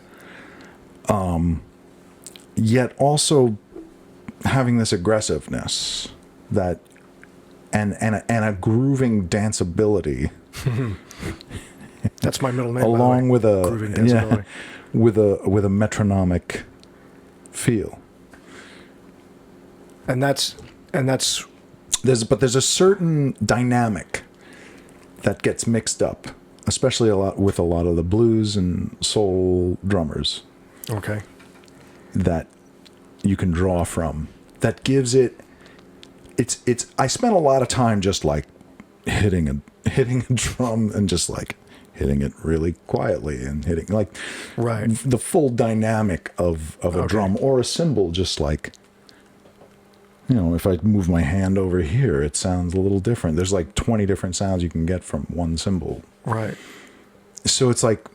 Yet also having this aggressiveness that and a grooving danceability. That's my middle name. Along with grooving danceability. with a metronomic feel. And that's there's a certain dynamic that gets mixed up, especially with a lot of the blues and soul drummers. Okay. That you can draw from. That gives it's I spent a lot of time just like hitting a drum and just like hitting it really quietly and hitting like the full dynamic of a drum or a cymbal, just like if I move my hand over here, it sounds a little different. There's like 20 different sounds you can get from one cymbal. Right. So it's like,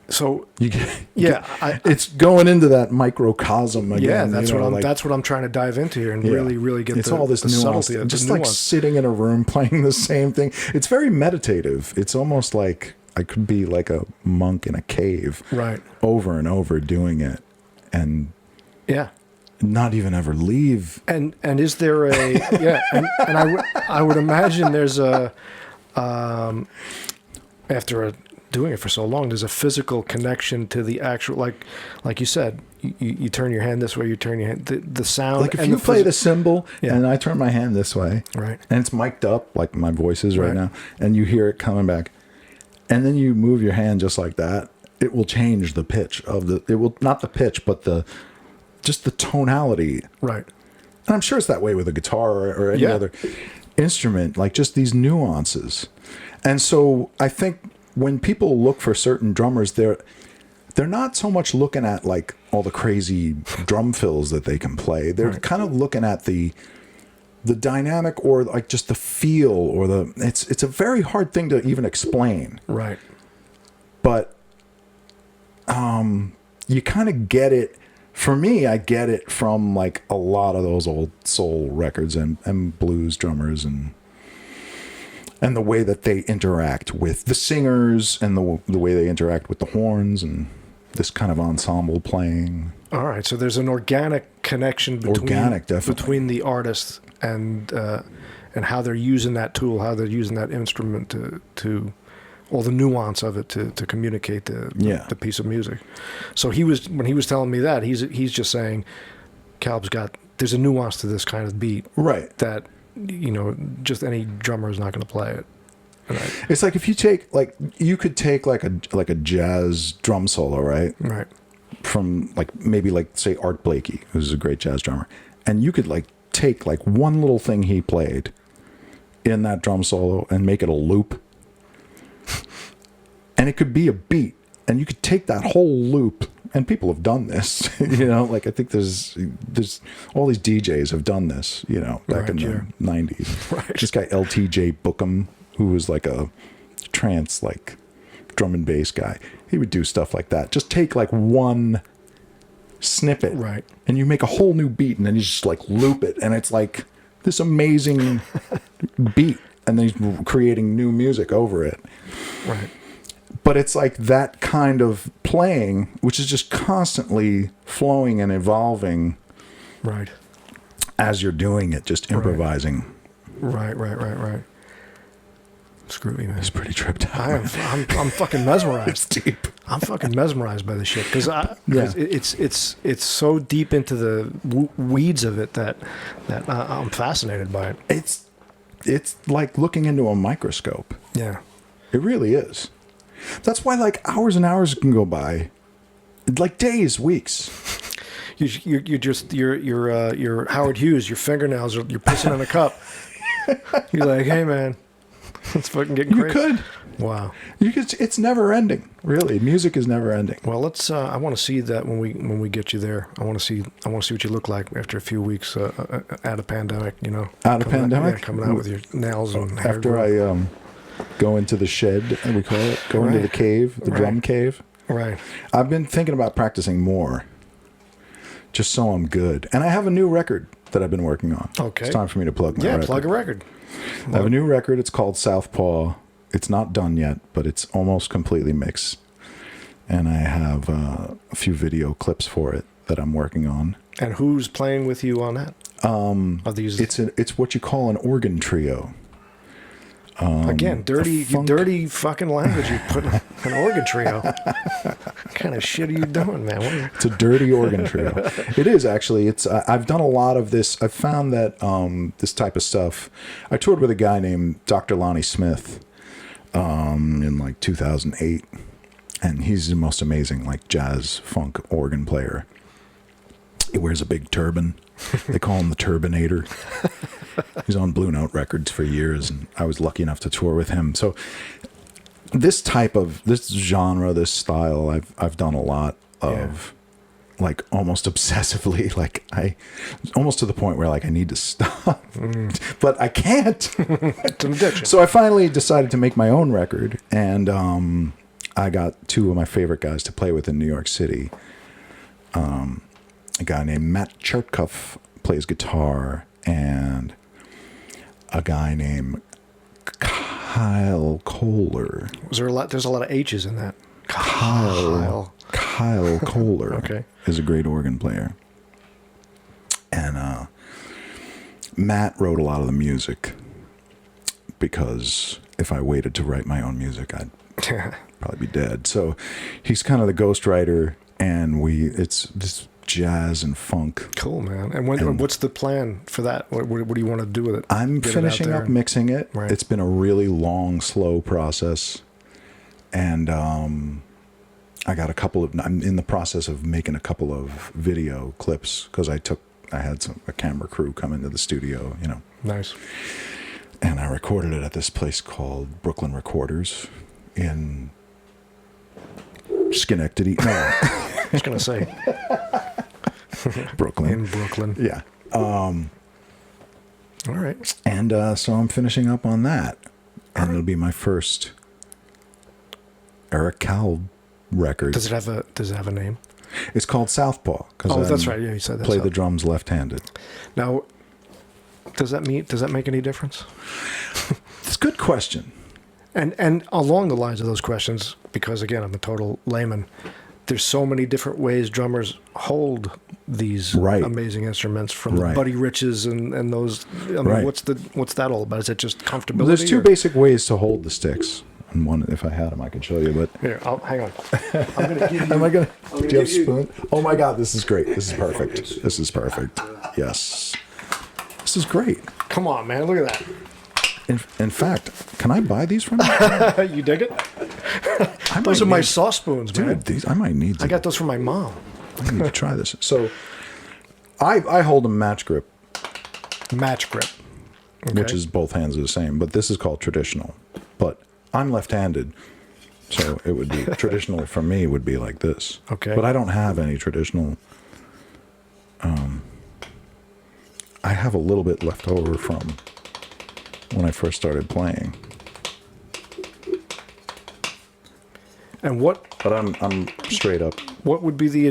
So yeah, it's going into that microcosm again. Yeah, that's what I'm trying to dive into here and really get it's all this the nuance. subtlety of Just the like nuance. sitting in a room playing the same thing. It's very meditative. It's almost like I could be like a monk in a cave, Right. over and over doing it, and Yeah. not even ever leave. And is there a and I would imagine there's a after doing it for so long, there's a physical connection to the actual, like you said, you turn your hand this way, you turn your hand, the sound. Like if and you play the cymbal Yeah. and I turn my hand this way, Right. and it's mic'd up like my voice is right Right. now, and you hear it coming back, and then you move your hand just like that, it will change the pitch of it will, not the pitch, but just the tonality. Right. And I'm sure it's that way with a guitar or any Yeah. other instrument, like just these nuances. And so I think when people look for certain drummers, they're not so much looking at like all the crazy drum fills that they can play. They're kind of looking at the dynamic, or like just the feel, or it's a very hard thing to even explain. Right. But you kind of get it. For me, I get it from like a lot of those old soul records and blues drummers and the way that they interact with the singers and the way they interact with the horns and this kind of ensemble playing. All right. So there's an organic connection between the artist and how they're using that tool, how they're using that instrument to all the nuance of it to communicate the piece of music. So when he was telling me that, he's just saying, Kalb's there's a nuance to this kind of beat, right? That just any drummer is not going to play it. It's like if you you could take like a jazz drum solo, right? Right. From maybe say Art Blakey, who's a great jazz drummer, and you could take one little thing he played in that drum solo and make it a loop. And it could be a beat, and you could take that whole loop, and people have done this, I think there's all these DJs have done this, back in the 90s. Right. This guy, LTJ Bookham, who was like a trance, drum and bass guy, he would do stuff like that. Just take one snippet, right, and you make a whole new beat, and then you just loop it, and it's like this amazing beat, and then he's creating new music over it. Right. But it's like that kind of playing, which is just constantly flowing and evolving. Right. As you're doing it, just improvising. Right. Screw me, man. It's pretty tripped out. I'm fucking mesmerized. It's deep. I'm fucking mesmerized by this shit because Yeah. it's so deep into the weeds of it that I'm fascinated by it. It's like looking into a microscope. Yeah. It really is. That's why hours and hours can go by, days, weeks. You're Howard Hughes. Your fingernails you're pissing in a cup. You're like, hey man, let's fucking get crazy. You could. Wow. It's never ending. Really, music is never ending. Well, let's. I want to see that when we get you there. I want to see what you look like after a few weeks out of pandemic. Out of pandemic, coming out with your nails and hair after growth. I go into the shed, we call it, into the cave, the drum cave. Right. I've been thinking about practicing more, just so I'm good. And I have a new record that I've been working on. Okay. It's time for me to plug my record. Yeah, plug a record. I have a new record. It's called Southpaw. It's not done yet, but it's almost completely mixed. And I have a few video clips for it that I'm working on. And who's playing with you on that? Are these It's what you call an organ trio. again dirty fucking language? You put an organ trio. What kind of shit are you doing, man? It's a dirty organ trio. It is actually. It's I've done a lot of this. I found that this type of stuff. I toured with a guy named Dr. Lonnie Smith in 2008, and he's the most amazing jazz funk organ player. He wears a big turban. They call him the Turbinator. He's on Blue Note Records for years, and I was lucky enough to tour with him. So this genre, this style, I've done a lot of. like almost obsessively, like almost to the point where like I need to stop, but I can't. It's an addiction. So I finally decided to make my own record, and I got two of my favorite guys to play with in New York City. A guy named Matt Chertkov plays guitar, and a guy named Kyle Kohler. Was there a lot? There's a lot of H's in that. Kyle Kohler Okay. is a great organ player. And Matt wrote a lot of the music, because if I waited to write my own music, I'd probably be dead. So he's kind of the ghostwriter, and it's this jazz and funk. Cool, man. And what's the plan for that? What do you want to do with it? I'm Get it out finishing there up and- mixing it. Right. It's been a really long, slow process. And I got I'm in the process of making a couple of video clips, because I had a camera crew come into the studio, Nice. and I recorded it at this place called Brooklyn Recorders in Schenectady. No, I was going to say, Brooklyn. in Brooklyn. Yeah. All right. And so I'm finishing up on that. And it'll be my first Eric Kalb record. Does it have a name? It's called Southpaw. Oh, that's right. Yeah, you said that. Play the drums left-handed. Now, does that make any difference? It's a good question. And along the lines of those questions, because again, I'm a total layman, there's so many different ways drummers hold these Right. amazing instruments, from the Right. Buddy Riches and those. I mean, Right. what's that all about? Is it just comfortability? Well, there's two or- basic ways to hold the sticks. And one, if I had them, I could show you. But Here, hang on. I'm gonna give you. am I gonna? I'm gonna Do you have a give you- spoon? Oh my God, this is great. This is perfect. This is perfect. Yes, this is great. Come on, man! Look at In fact, can I buy these from you? that. You dig it? I Those might are my need- sauce spoons, man. Dude, these I might need to. I got those from my mom. I need to try this. So, I hold a match grip, Match grip. which Okay. is both hands are the same, but this is called traditional. But I'm left-handed, so it would be traditional for me would be like this. Okay. But I don't have any traditional. I have a little bit left over from when I first started playing, And what but I'm straight up. would be the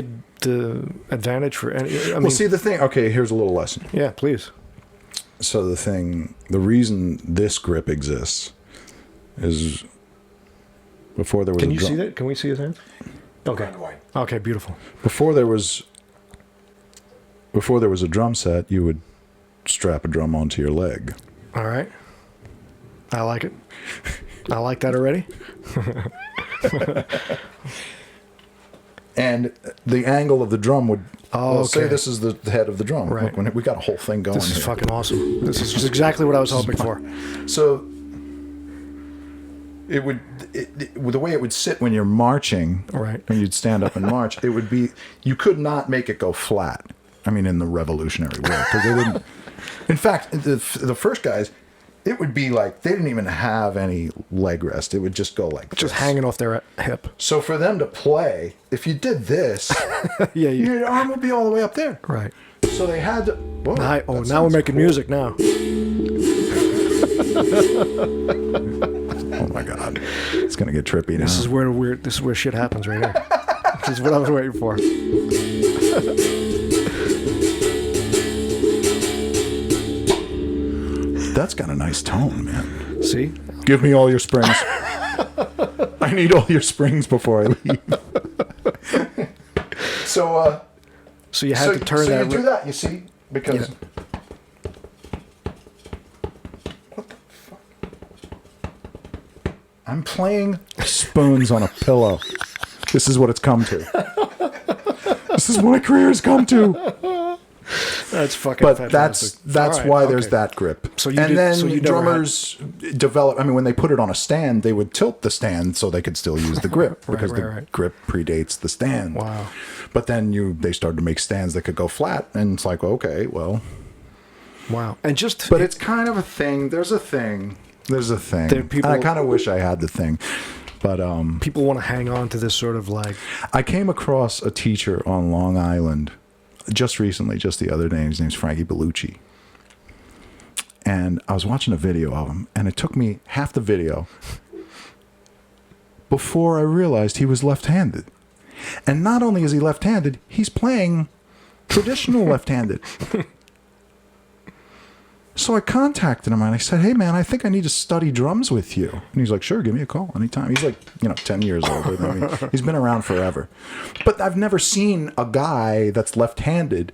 advantage for any? I mean, Well, see the thing. Okay, here's a little lesson. yeah, please. So the reason this grip exists is before there was Can a you drum, see that? Can we see his hand? Okay. Okay, beautiful. before there was a drum set, you would strap a drum onto your leg. All right. I like it. I like that already. And the angle of the drum would Oh, say okay. this is the head of the drum. Right. Look, we got a whole thing going This is here. fucking awesome. This is just exactly what I was hoping for. So it would the way it would sit when you're marching, Right. when you'd stand up and march, it would be, you could not make it go flat. I mean, in the Revolutionary War, because they didn't. In fact, the first guys, it would be like they didn't even have any leg rest. It would just go like Just this. hanging off their hip. So for them to play, if you did this, Yeah. your arm would be all the way up there. Right. So they had to. Whoa, Now, that now we're sounds making cool. music now. Oh my God, it's gonna get trippy now. This is where shit happens right here. This is what I was waiting for. That's got a nice tone, man. See? Give me all your springs. I need all your springs before I leave. So So you had to turn so that. you do that, you see, because. Yeah. What the fuck? I'm playing spoons on a pillow. This is what it's come to. This is what my career's come to. That's fucking But fantastic. that's All right, why okay. there's that grip. So you and did- then so you never had- drummers develop. I mean, when they put it on a stand, they would tilt the stand so they could still use the grip because the right. grip predates the stand. Wow. But then they started to make stands that could go flat, and it's like, okay, well. Wow. And just But it's kind of a thing. There's a thing. There's a thing. There are people- I kind of wish I had the thing. But People want to hang on to this sort of like... I came across a teacher on Long Island just recently, just the other day. His name's Frankie Bellucci. And I was watching a video of him, and it took me half the video before I realized he was left-handed. And not only is he left-handed, he's playing traditional left-handed. So I contacted him and I said, hey man, I think I need to study drums with you. And he's like, sure, give me a call anytime. He's like, 10 years older than me. He's been around forever. But I've never seen a guy that's left-handed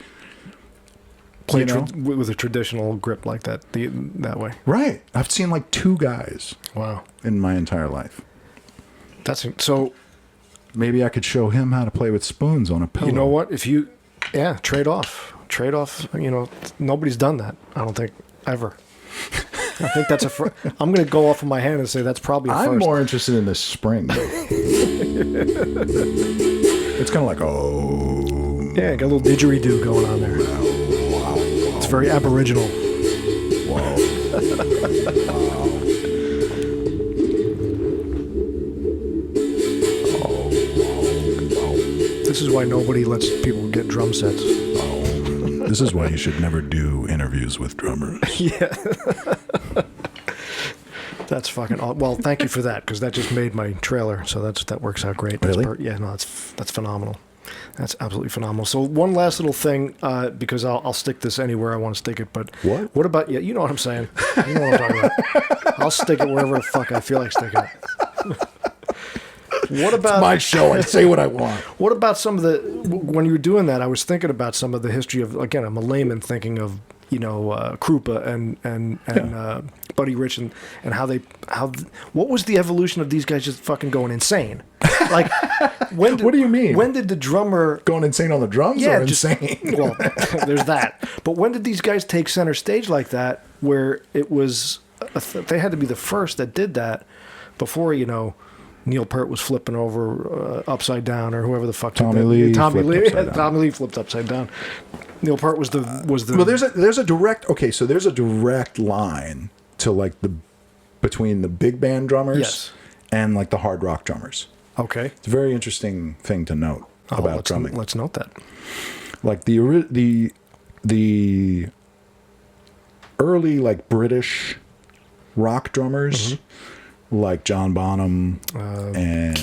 play with a traditional grip like that, that way. Right. I've seen like 2 guys. Wow. In my entire life. That's so. Maybe I could show him how to play with spoons on a pillow. You know what? Trade off. Nobody's done that. I don't think ever. I think that's I'm going to go off of my hand and say that's probably a first. I'm more interested in this spring. It's kind of like, yeah, got a little didgeridoo going on there. Wow. It's very Aboriginal. Wow. This is why nobody lets people get drum sets. This is why you should never do interviews with drummers. Yeah. That's fucking awesome. Well, thank you for that, because that just made my trailer, so that works out great. Really? That's phenomenal. That's absolutely phenomenal. So one last little thing, because I'll stick this anywhere I want to stick it, but what about, you know what I'm saying? You know what I'm talking about. I'll stick it wherever the fuck I feel like sticking it. What about... It's my show. I say what I want. What about some of the... When you were doing that, I was thinking about some of the history of... Again, I'm a layman thinking of, Krupa and Buddy Rich and what was the evolution of these guys just fucking going insane? Like, what do you mean? When did the drummer... Going insane on the drums or insane? Well, there's that. But when did these guys take center stage like that, where it was... they had to be the first that did that before, Neil Peart was flipping over upside down, or whoever the fuck Tommy Lee flipped upside down. Neil Peart was the. Well, there's a direct line to like between the big band drummers and like the hard rock drummers. Okay, it's a very interesting thing to note about drumming. Let's note that. Like the early like British rock drummers. Mm-hmm. Like John Bonham and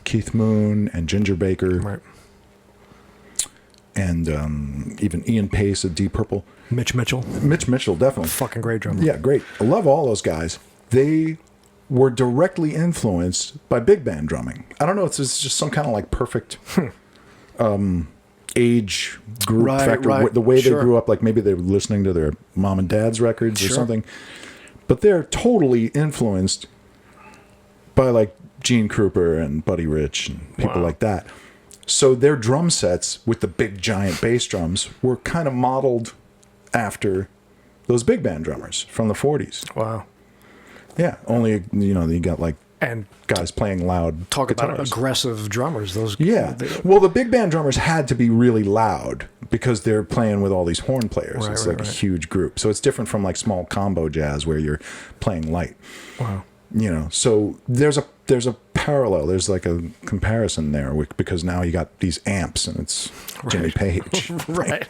Keith Moon and Ginger Baker, right? And even Ian Pace of Deep Purple, Mitch Mitchell, definitely fucking great drummer. Yeah, great. I love all those guys. They were directly influenced by big band drumming. I don't know. It's just some kind of like perfect age group factor. Right. The way they grew up, like maybe they were listening to their mom and dad's records or something. But they're totally influenced by like Gene Krupa and Buddy Rich and people like that. So their drum sets with the big giant bass drums were kind of modeled after those big band drummers from the 40s. Wow. Yeah, only you got like and guys playing loud about aggressive drummers. Those well, the big band drummers had to be really loud because they're playing with all these horn players. It's like a huge group. So it's different from like small combo jazz where you're playing light. Wow. So there's a parallel. There's like a comparison there because now you got these amps and it's Jimmy Page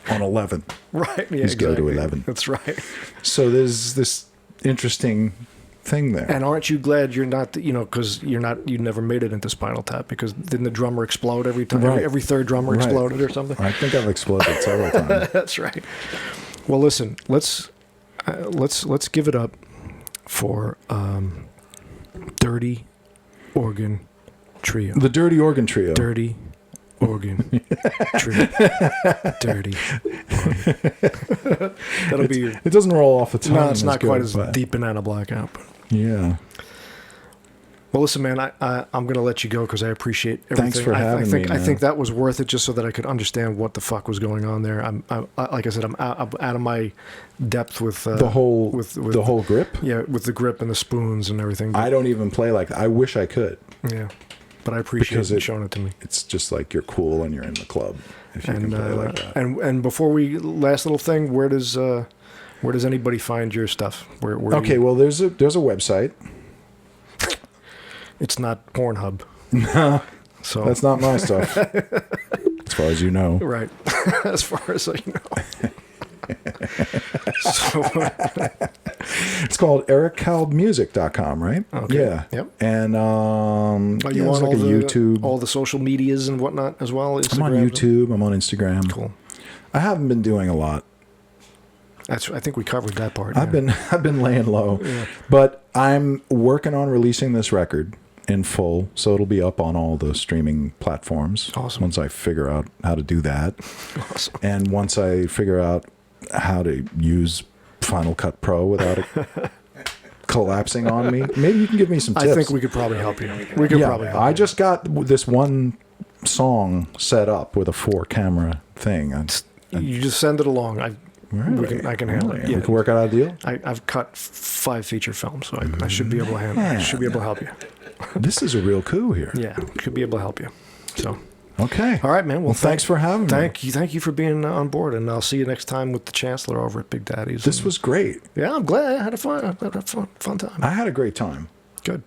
on 11. Right. Yeah, He's go to 11. That's right. So there's this interesting thing there. And aren't you glad you're not, because you never made it into Spinal Tap, because didn't the drummer explode every time? Right. Every third drummer exploded or something? I think I've exploded several times. That's right. Well, listen, let's give it up for Dirty Organ Trio. The Dirty Organ Trio. Dirty Organ Trio. Dirty Organ. That'll be your... It doesn't roll off the tongue. No, it's not quite as deep Banana Blackout. But. Yeah. Well, listen, man, I'm going to let you go because I appreciate everything. Thanks for having me, man. I think that was worth it just so that I could understand what the fuck was going on there. Like I said, I'm out of my depth with the whole grip. Yeah, with the grip and the spoons and everything. I don't even play like that. I wish I could. Yeah, but I appreciate you showing it to me. It's just like you're cool and you're in the club if you can play like that. And before last little thing, where does anybody find your stuff? Where well, there's a website. It's not Pornhub. No, So that's not my stuff. As far as you know. right. As far as you know. So It's called erickalbmusic.com, right? Okay. Yeah. Yep. And you it's on like a YouTube. all the social medias and whatnot as well? Instagram? I'm on YouTube. I'm on Instagram. Cool. I haven't been doing a lot. I think we covered that part. I've been laying low, but I'm working on releasing this record in full, so it'll be up on all the streaming platforms. Awesome. Once I figure out how to do that, Awesome. and once I figure out how to use Final Cut Pro without it collapsing on me, maybe you can give me some tips. I think we could probably help you. We could probably help I you. just got this one song set up with a 4-camera thing. You just send it along. I can handle it. We Yeah. can work out a deal. I've cut 5 feature films, so I should be able to handle it. I should be able to help you. This is a real coup here. Yeah, should be able to help you. So, Okay. all right, man. Well, Thanks for having me. Thank you for being on board, and I'll see you next time with the Chancellor over at Big Daddy's. This was great. Yeah, I'm glad I had a fun time. I had a great time. Good.